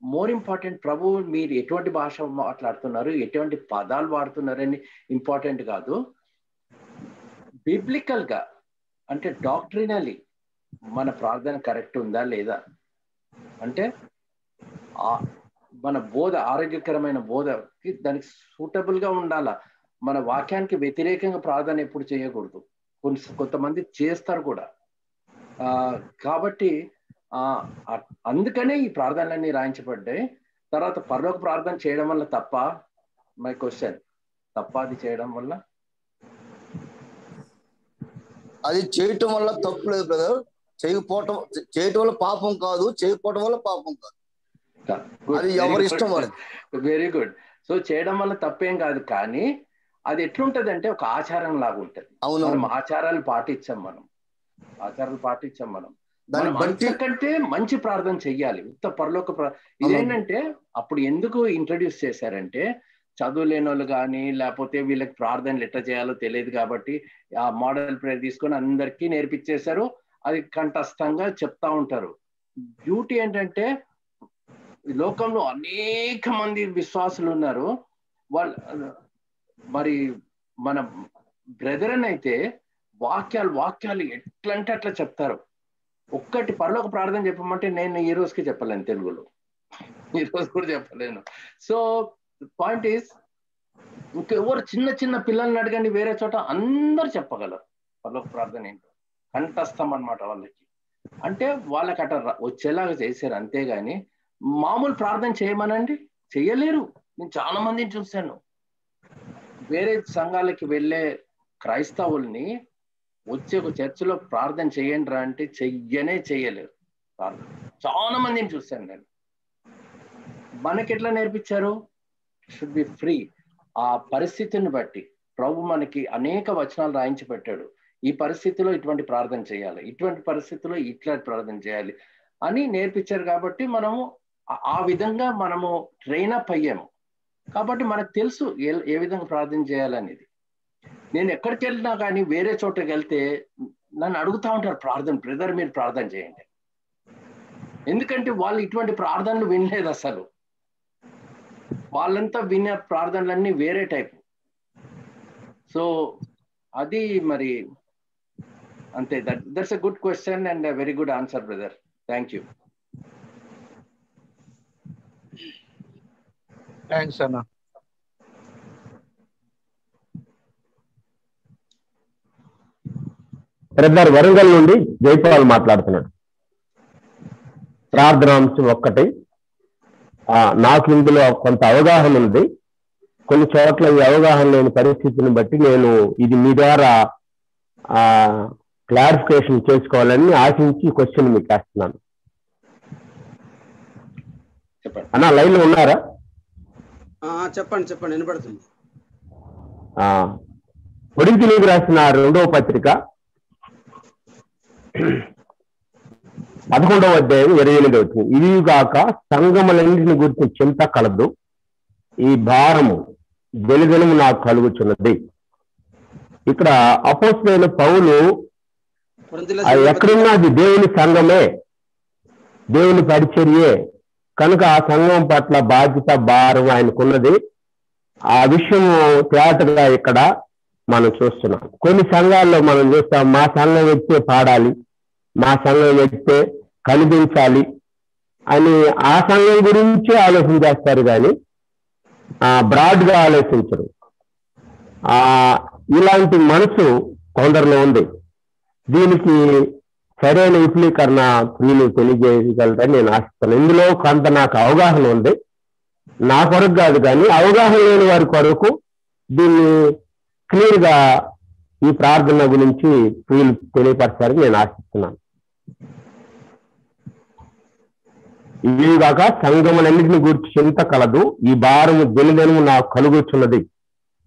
E: మోర్ ఇంపార్టెంట్ ప్రభు మీరు ఎటువంటి భాష మాట్లాడుతున్నారు, ఎటువంటి పదాలు వాడుతున్నారని ఇంపార్టెంట్ కాదు. బిబ్లికల్ గా అంటే డాక్ట్రినలీ మన ప్రార్థన కరెక్ట్ ఉందా లేదా అంటే మన బోధ ఆరోగ్యకరమైన బోధకి దానికి సూటబుల్ గా ఉండాలా. మన వాక్యానికి వ్యతిరేకంగా ప్రార్థన ఎప్పుడు చేయకూడదు. కొంతమంది చేస్తారు కూడా. కాబట్టి అందుకనే ఈ ప్రార్థనలన్నీ రాయించబడ్డాయి. తర్వాత పరలోక ప్రార్థన చేయడం వల్ల తప్ప? మై క్వశ్చన్, తప్ప అది చేయడం వల్ల?
G: అది చేయటం వల్ల తప్పు లేదు బ్రదర్. చేయటం వల్ల పాపం కాదు, చేయకపోవడం వల్ల పాపం కాదు. అది ఎవరి ఇష్టం వాళ్ళది.
E: Very good. సో చేయడం వల్ల తప్పేం కాదు. కానీ అది ఎట్లుంటది అంటే ఒక ఆచారం లాగా ఉంటది. మనం ఆచారాలు పాటించాం. మనం కంటే మంచి ప్రార్థన చెయ్యాలి. ఉత్త పరలోక ఇదేంటంటే అప్పుడు ఎందుకు ఇంట్రడ్యూస్ చేశారంటే చదువు లేని వాళ్ళు కానీ లేకపోతే వీళ్ళకి ప్రార్థనలు ఎట్లా చేయాలో తెలియదు కాబట్టి ఆ మోడల్ ప్రేయర్ తీసుకొని అందరికీ నేర్పించేశారు. అది కంఠస్థంగా చెప్తా ఉంటారు. డ్యూటీ ఏంటంటే లోకంలో అనేక మంది విశ్వాసులు ఉన్నారు. మరి మన బ్రదరన్ అయితే వాక్యాలు ఎట్లంటే అట్లా చెప్తారు. ఒక్కటి పరలోక ప్రార్థన చెప్పమంటే నేను ఈ రోజుకి చెప్పలేను, తెలుగులో ఈ రోజు కూడా చెప్పలేను. సో పాయింట్ ఈస్ ఇంకెవరు చిన్న పిల్లల్ని అడగండి వేరే చోట అందరు చెప్పగలరు పరలోక ప్రార్థన ఏంటో. కంఠస్థం అన్నమాట వాళ్ళకి. అంటే వాళ్ళకి అట్లా వచ్చేలాగా చేశారు. అంతేగాని మామూలు ప్రార్థన చేయమనండి, చెయ్యలేరు. నేను చాలా మందిని చూశాను. వేరే సంఘాలకి వెళ్ళే క్రైస్తవుల్ని వచ్చే ఒక చర్చిలో ప్రార్థన చేయండి రా అంటే చెయ్యలేరు ప్రార్థన. చాలా మందిని చూశాను నేను. మనకి ఎట్లా నేర్పించారు? Should be free. ఆ పరిస్థితిని బట్టి ప్రభు మనకి అనేక వచనాలు రాయించి పెట్టాడు. ఈ పరిస్థితిలో ఇటువంటి ప్రార్థన చేయాలి, ఇటువంటి పరిస్థితిలో ఇట్లా ప్రార్థన చేయాలి అని నేర్పించారు. కాబట్టి మనము ఆ విధంగా మనము ట్రైన్ అప్ అయ్యాము. కాబట్టి మనకు తెలుసు ఏ విధంగా ప్రార్థన చేయాలనేది. నేను ఎక్కడికి వెళ్ళినా కానీ వేరే చోటకి వెళ్తే నన్ను అడుగుతా ఉంటారు ప్రార్థన, బ్రదర్ మీరు ప్రార్థన చేయండి. ఎందుకంటే వాళ్ళు ఇటువంటి ప్రార్థనలు వినలేదు అసలు. వాళ్ళంతా వినే ప్రార్థనలన్నీ వేరే టైపు. సో అది మరి అంతే. That's a good question and very good answer brother. Thank you.
F: Thanks అన్న.
H: బ్రదర్ వరంగల్ నుండి జైపాల్ మాట్లాడుతున్నాడు. ప్రార్థనాంశం ఒక్కటి. నాకు ఇందులో కొంత అవగాహన ఉంది. కొన్ని చోట్ల ఈ అవగాహన లేని పరిస్థితిని బట్టి నేను ఇది మీ ద్వారా క్లారిఫికేషన్ చేసుకోవాలని ఆశించి క్వశ్చన్ మీకు వేస్తున్నాను. అన్న లైన్ లో ఉన్నారా?
A: చెప్పండి వినపడుతుంది.
H: కొరింథీయులకు రాసిన 2వ పత్రిక 11వ అధ్యాయం 28వ వచనం. ఇది కాక సంగములన్నింటిని గురించి చింత కలదు, ఈ భారము దినదినము నాకు కలుగుచున్నది. ఇక్కడ అపోస్తలుడైన పౌలు ఎక్కడున్నా అది దేవుని సంఘమే, దేవుని పరిచర్యే కనుక ఆ సంఘం పట్ల బాధ్యత భారం ఆయనకున్నది. ఆ విషయం తేటగా ఇక్కడ మనం చూస్తున్నాం. కొన్ని సంఘాల్లో మనం చూస్తాం, మా సంఘం వ్యక్తే పాడాలి, మా సంఘం వ్యక్తే కనిపించాలి అని ఆ సంఘం గురించి ఆలోచన చేస్తారు, కానీ బ్రాడ్గా ఆలోచించరు. ఇలాంటి మనసు కొందరిలో ఉంది. దీనికి సరైన విపులీకరణ ప్రియులు తెలియజేయగలరని నేను ఆశిస్తాను. ఇందులో కొంత నాకు అవగాహన ఉంది, నా కొరకు కాదు కానీ అవగాహన లేని వారి కొరకు దీన్ని క్లియర్ గా ఈ ప్రార్థన గురించి ప్రియులు తెలియపరచారని నేను ఆశిస్తున్నాను. ఇవిగాక సంఘములన్నింటిని గురించి చింత కలదు, ఈ భారము దినదినము నాకు కలుగుతున్నది.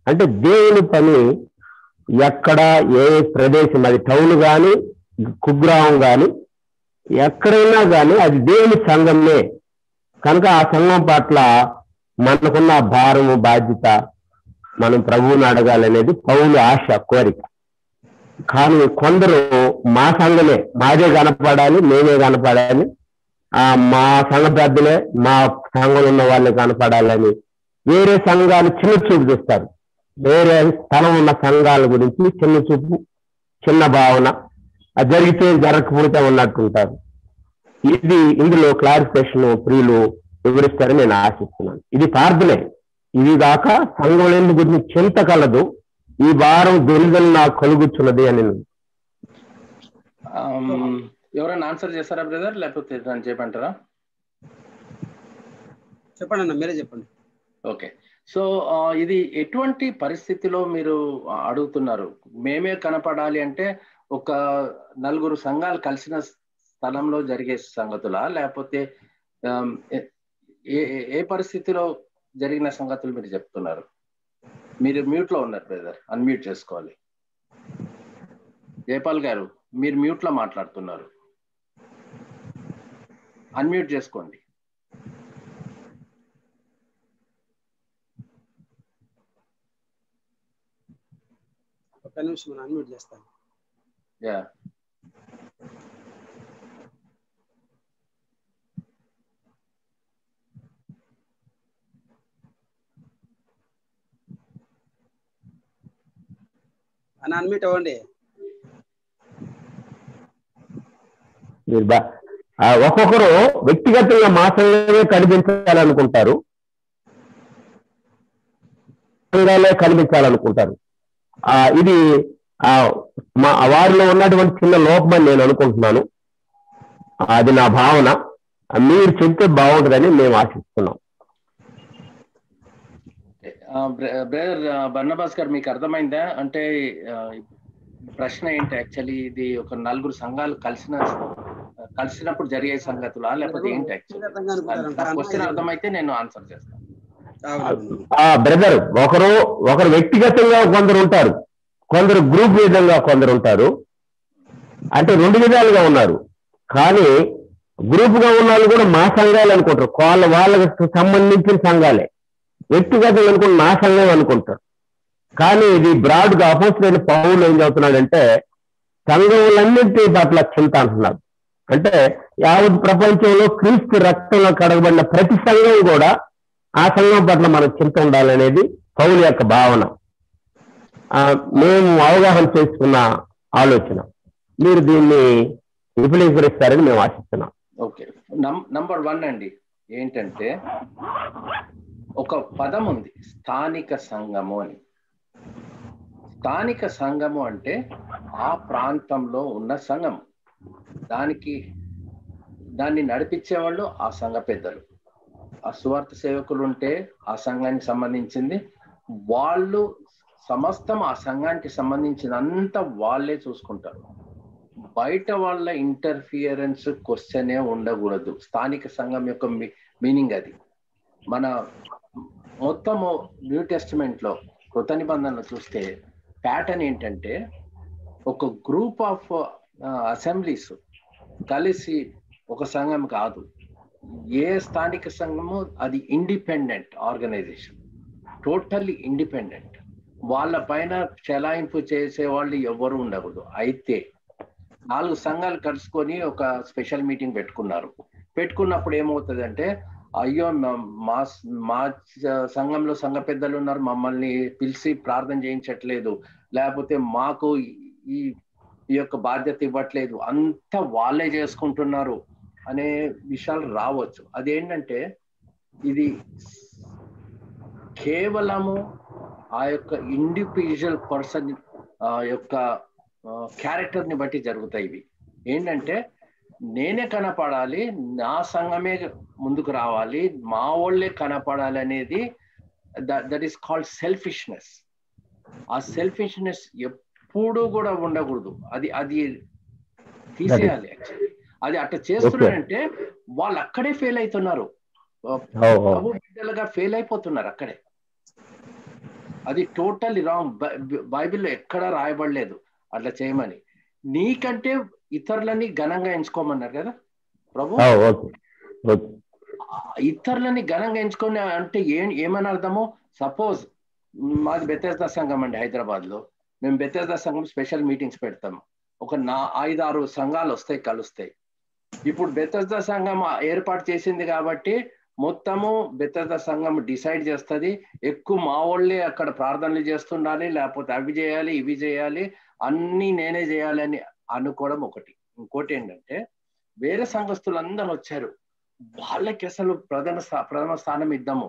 H: అంటే దేవుని పని ఎక్కడ ఏ ప్రదేశం, అది టౌన్ కానీ కుగ్రామం కానీ ఎక్కడైనా కానీ అది దేవుని సంఘమే కనుక ఆ సంఘం పట్ల మనకున్న భారము బాధ్యత మనం ప్రభువుని అడగాలనేది పౌలు ఆశ, కోరిక. కానీ కొందరు మా సంఘమే, మాదే కనపడాలి, మేమే కనపడాలి, మా సంఘ పెద్దలే మా సంఘంలో ఉన్న వాళ్ళే కనపడాలని వేరే సంఘాలు చిన్న చూపు చూస్తారు. వేరే స్థలం ఉన్న సంఘాల గురించి చిన్న చూపు, చిన్న భావన, అది జరిగితే జరగకపోతే ఉన్నట్టుంటారు. ఇది ఇందులో క్లారిఫికేషన్ ప్రియులు వివరిస్తారని నేను ఆశిస్తున్నాను. ఇది ప్రార్థనే. ఇది కాక సంఘం గురించి చింత కలదు, ఈ భారం దొరిదలు నాకు కలుగుతున్నది అని.
E: ఎవరైనా ఆన్సర్ చేస్తారా బ్రదర్, లేకపోతే చెప్పంటారా?
A: చెప్పండి అన్న, మీరే చెప్పండి.
E: ఓకే, సో ఇది ఎటువంటి పరిస్థితిలో మీరు అడుగుతున్నారు? మేమే కనపడాలి అంటే ఒక నలుగురు సంఘాలు కలిసిన స్థలంలో జరిగే సంగతులా, లేకపోతే ఏ పరిస్థితిలో జరిగిన సంగతులు మీరు చెప్తున్నారు? మీరు మ్యూట్ లో ఉన్నారు బ్రదర్, అన్మ్యూట్ చేసుకోవాలి. జయపాల్ గారు, మీరు మ్యూట్ లో మాట్లాడుతున్నారు, అన్మ్యూట్ చేసుకోండి.
A: ఒక్క నిమిషం అన్మ్యూట్ చేస్తాను.
E: యా,
A: అని అన్మ్యూట్ అవ్వండి.
H: ఒక్కొక్కరు వ్యక్తిగతంగా మా సంఘమే కనిపించాలనుకుంటారు, సంఘాలే కనిపించాలనుకుంటారు. ఇది వారిలో ఉన్నటువంటి చిన్న లోపమని నేను అనుకుంటున్నాను. అది నా భావన. మీరు చెప్తే బాగుంటుందని మేము ఆశిస్తున్నాం.
E: బ్రదర్ బర్నబాస్ గారు, మీకు అర్థమైందా? అంటే ప్రశ్న ఏంటి యాక్చువల్లీ, ఇది ఒక నలుగురు సంఘాలు కలిసినప్పుడు జరిగే సంగతులా, లేకపోతే ఏంటి యాక్చువల్లీ? క్వశ్చన్ అర్థమైతే నేను ఆన్సర్ చేస్తాను.
H: బ్రదర్, ఒకరు వ్యక్తిగతంగా కొందరు ఉంటారు, కొందరు గ్రూప్ విధంగా కొందరు ఉంటారు. అంటే రెండు విధాలుగా ఉన్నారు. కానీ గ్రూప్ గా ఉన్న వాళ్ళు కూడా మా సంఘాలు అనుకుంటారు, వాళ్ళకి సంబంధించిన సంఘాలే. వ్యక్తిగతంగా అనుకుంటే నా సంఘం అనుకుంటారు. కానీ ఇది బ్రాడ్ గా అపోజిట్ పౌలు ఏం చదువుతున్నాడంటే సంఘములన్నింటి పట్ల చింత అంటున్నాడు. అంటే యావత్ ప్రపంచంలో క్రీస్తు రక్తంలో కడగబడిన ప్రతి సంఘం కూడా ఆ సంఘం పట్ల మనకు చింత ఉండాలనేది పౌలు యొక్క భావన. మేము అవగాహన చేసుకున్న ఆలోచన. మీరు దీన్ని విపులీకరిస్తారని మేము ఆశిస్తున్నాం.
E: ఓకే, నంబర్ 1 అండి ఏంటంటే ఒక పదం ఉంది, స్థానిక సంఘము అని. స్థానిక సంఘము అంటే ఆ ప్రాంతంలో ఉన్న సంఘం, దాన్ని నడిపించేవాళ్ళు ఆ సంఘ పెద్దలు, ఆ సువార్త సేవకులు ఉంటే ఆ సంఘానికి సంబంధించింది వాళ్ళు, సమస్తం ఆ సంఘానికి సంబంధించినంత వాళ్ళే చూసుకుంటారు. బయట వాళ్ళ ఇంటర్ఫియరెన్స్ క్వశ్చనే ఉండకూడదు. స్థానిక సంఘం యొక్క మీనింగ్ అది. మన మొత్తము న్యూ టెస్టిమెంట్ లో, కృత నిబంధనలో చూస్తే ప్యాటర్న్ ఏంటంటే ఒక గ్రూప్ ఆఫ్ అసెంబ్లీస్ కలిసి ఒక సంఘం కాదు. ఏ స్థానిక సంఘము అది ఇండిపెండెంట్ ఆర్గనైజేషన్, టోటల్లీ ఇండిపెండెంట్. వాళ్ళ పైన చెలాయింపు చేసే వాళ్ళు ఎవరు ఉండకూడదు. అయితే 4 సంఘాలు కలుసుకొని ఒక స్పెషల్ మీటింగ్ పెట్టుకున్నప్పుడు ఏమవుతుందంటే, అయ్యో మా సంఘంలో సంఘ పెద్దలు ఉన్నారు, మమ్మల్ని పిలిచి ప్రార్థన చేయించట్లేదు, లేకపోతే మాకు ఈ యొక్క బాధ్యత ఇవ్వట్లేదు, అంతా వాళ్ళే చేసుకుంటున్నారు అనే విషయాలు రావచ్చు. అదేంటంటే ఇది కేవలము ఆ యొక్క ఇండివిజువల్ పర్సన్ యొక్క క్యారెక్టర్ని బట్టి జరుగుతాయి. ఇవి ఏంటంటే నేనే కనపడాలి, నా సంఘమే ముందుకు రావాలి, మా వాళ్ళే కనపడాలి అనేది దట్ ఈస్ కాల్డ్ సెల్ఫిష్నెస్. ఆ సెల్ఫిష్నెస్ ఎప్పుడూ కూడా ఉండకూడదు. అది తీసేయాలి. యాక్చువల్లీ అది అట్లా చేస్తున్నారంటే వాళ్ళు అక్కడే ఫెయిల్ అవుతున్నారు, ప్రభు బిడ్డలుగా ఫెయిల్ అయిపోతున్నారు అక్కడే. అది టోటల్లీ రాంగ్. బైబిల్లో ఎక్కడా రాయబడలేదు అట్లా చేయమని. నీకంటే ఇతరులని ఘనంగా ఎంచుకోమన్నారు కదా ప్రభు. ఇతరులని ఘనంగా ఎంచుకొని అంటే ఏమని అర్థము? సపోజ్ మాది బెతెస్దా సంఘం అండి హైదరాబాద్ లో. మేము బెతెస్దా సంఘం స్పెషల్ మీటింగ్స్ పెడతాము. ఒక 5-6 సంఘాలు వస్తాయి, కలుస్తాయి. ఇప్పుడు బెతెస్దా సంఘం ఏర్పాటు చేసింది కాబట్టి మొత్తము బెతెస్దా సంఘం డిసైడ్ చేస్తుంది. ఎక్కువ మా వాళ్ళే అక్కడ ప్రార్థనలు చేస్తుండాలి, లేకపోతే అవి చేయాలి, ఇవి చేయాలి, అన్ని నేనే చేయాలి అని అనుకోవడం ఒకటి. ఇంకోటి ఏంటంటే వేరే సంఘస్థులు అందరూ వచ్చారు, వాళ్ళకి అసలు ప్రథమ స్థానం ఇద్దాము,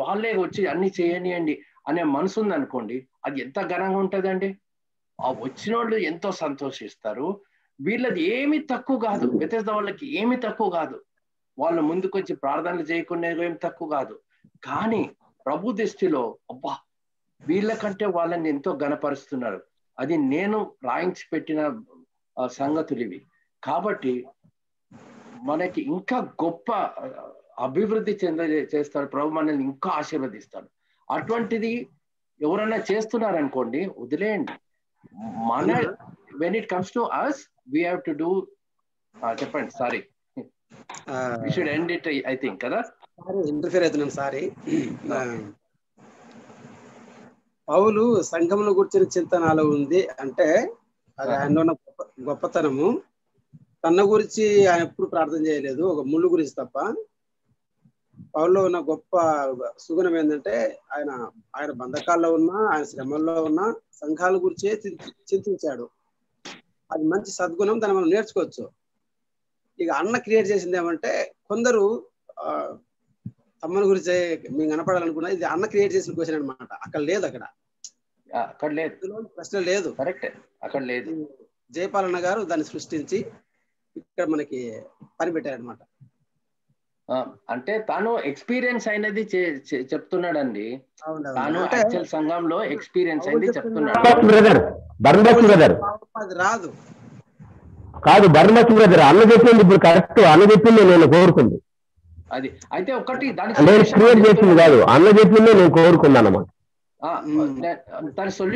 E: వాళ్ళే వచ్చి అన్ని చేయనియండి అనే మనసు ఉంది అనుకోండి, అది ఎంత ఘనంగా ఉంటుందండి. ఆ వచ్చిన వాళ్ళు ఎంతో సంతోషిస్తారు. వీళ్ళది ఏమి తక్కువ కాదు, బెతెస్దా వాళ్ళకి ఏమి తక్కువ కాదు, వాళ్ళు ముందుకు వచ్చి ప్రార్థనలు చేయకుండా ఏమి తక్కువ కాదు. కానీ ప్రభు దృష్టిలో అబ్బా వీళ్ళకంటే వాళ్ళని ఎంతో ఘనపరుస్తున్నారు. అది నేను రాయించి పెట్టిన సంగతులు ఇవి. కాబట్టి మనకి ఇంకా గొప్ప అభివృద్ధి చేస్తాడు ప్రభు, మనల్ని ఇంకా ఆశీర్వదిస్తాడు. అటువంటిది ఎవరైనా చేస్తున్నారనుకోండి, వదిలేయండి. మన when it comes to us we have to do. చెప్పండి. Sorry, we should end it, I think కదా.
A: ఇంటర్ఫియర్ అవుతున్నాం. సారీ. పౌలు సంఘమును గురించిన చింతనలో ఉంది అంటే అది ఆయన ఉన్న గొప్పతనము. తన గురించి ఆయన ఎప్పుడు ప్రార్థన చేయలేదు, ఒక ముళ్ళు గురించి తప్ప. పౌల్లో ఉన్న గొప్ప సుగుణం ఏంటంటే ఆయన బంధకాల్లో ఉన్నా, ఆయన శ్రమల్లో ఉన్న సంఘాల గురించే చింతించాడు. అది మంచి సద్గుణం, దాన్ని మనం నేర్చుకోవచ్చు. ఇక అన్న క్రియేట్ చేసింది ఏమంటే, కొందరు తమ్మని గురించి మేము కనపడాలనుకున్నా, ఇది అన్న క్రియేట్ చేసిన క్వశ్చన్ అనమాట. అక్కడ లేదు, అక్కడ లేదు, ప్రశ్న లేదు.
E: కరెక్ట్, అక్కడ లేదు.
A: జయపాలన్న గారు దాన్ని సృష్టించి ఇక్కడ మనకి పని పెట్టారనమాట.
E: అంటే తాను ఎక్స్పీరియన్స్ అయినది చెప్తున్నాడండి. తాను యాక్చువల్ సంఘంలో ఎక్స్పీరియన్స్ అయింది చెప్తున్నాడు.
A: అది రాదు
H: కాదు బర్మస్ బ్రదర్, అన్న చెప్పింది ఇప్పుడు కరెక్ట్. అన్న చెప్పింది నేను కోరుకుంది,
E: అది అయితే ఒకటి
H: నేను క్రియేట్ చేసింది కాదు, అన్న చెప్పింది నేను కోరుకున్నాను అన్నమాట.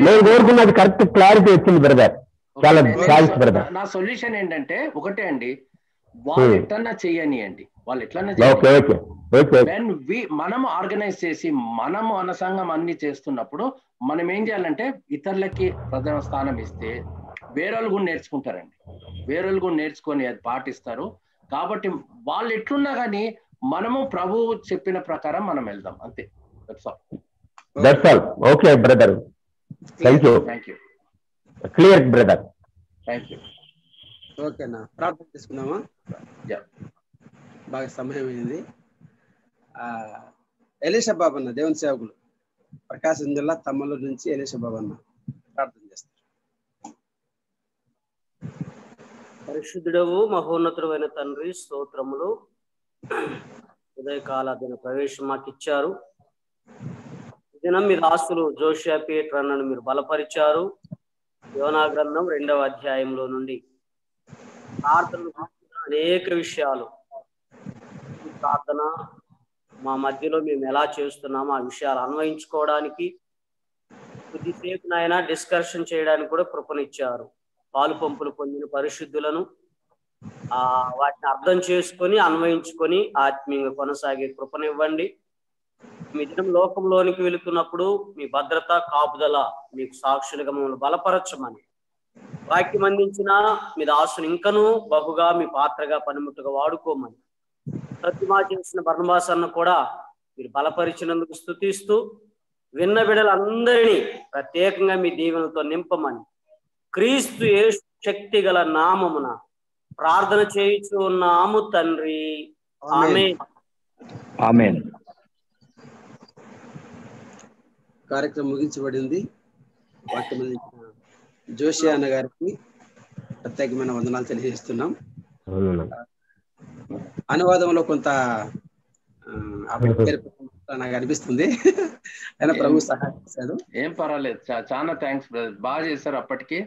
H: నేను కోరుకున్నది కరెక్ట్ క్లారిటీ వచ్చింది బ్రదర్. చాలా థాంక్స్ బ్రదర్.
E: నా సొల్యూషన్ ఏంటంటే ఒకటే అండి, వాళ్ళు ఎట్లన్నా చెయ్యనియండి, వాళ్ళు ఎట్లన్నా చేయండి. మనం ఆర్గనైజ్ చేసి మనము మన సంఘం అన్ని చేస్తున్నప్పుడు మనం ఏం చేయాలంటే ఇతరులకి ప్రథమ స్థానం ఇస్తే వేరేళ్ళు కూడా నేర్చుకుంటారండి. వేరేళ్ళు కూడా నేర్చుకొని అది పాటిస్తారు. కాబట్టి వాళ్ళు ఎట్లున్నా కానీ మనము ప్రభువు చెప్పిన ప్రకారం మనం వెళ్దాం, అంతే.
H: That's all. Okay brother, thank you. Clear brother,
E: thank you.
A: ఓకేనా, ప్రార్థన చేసుకున్నామా? బాగా సమయం అయింది. ఎలీషా బాబు అన్న, దేవుని సేవకులు, ప్రకాశం జిల్లా తమ్మలూరు నుంచి ఎలీషా బాబు అన్న ప్రార్థన చేస్తారు.
I: పరిశుద్ధుడవు మహోన్నతుడు అయిన తండ్రి, స్తోత్రములు. ఉదయకాల దిన ప్రవేశం మాకు ఇచ్చారు. దినం మీ దాసులు జోషియా పీటర్ అన్నను మీరు బలపరిచారు. యోనా గ్రంథం 2వ అధ్యాయంలో నుండి ప్రార్థనలు అనేక విషయాలు, ప్రార్థన మా మధ్యలో మేము ఎలా చేస్తున్నామో ఆ విషయాలు అన్వయించుకోవడానికి, కొద్దిసేపు నాయన డిస్కషన్ చేయడానికి కూడా కృపనిచ్చారు. పాలు పంపులు పొందిన పరిశుద్ధులను వాటిని అర్థం చేసుకొని అన్వయించుకొని ఆత్మీయంగా కొనసాగే కృపనివ్వండి. మీ దినం లోకంలోనికి వెళుతున్నప్పుడు మీ భద్రత కాపుదల మీకు సాక్షులుగా మమ్మల్ని బలపరచమని, వాక్యం అందించిన మీ దాసుని ఇంకనూ బహుగా మీ పాత్రగా పనిముట్టుగా వాడుకోమని, ప్రతిమా చేసిన బర్నబాస్ అన్న కూడా మీరు బలపరిచినందుకు స్తుతిస్తూ, విన్న బిడ్డలందరినీ ప్రత్యేకంగా మీ దీవెనలతో నింపమని క్రీస్తు యేసు శక్తి గల నామమున ప్రార్థన చేయుచు ఉన్నాము తండ్రి. ఆమేన్.
D: ఆమేన్.
A: కార్యక్రమం ముగించబడింది. వాక్యం జోషి అన్న గారికి ప్రత్యేకమైన వందనాలు తెలియజేస్తున్నాం. అనువాదంలో కొంత నాకు అనిపిస్తుంది, అయినా ప్రభు సహాయం చేశాడు.
E: ఏం పర్వాలేదు, చాలా థ్యాంక్స్ బ్రదర్, బాగా చేశారు. అప్పటికి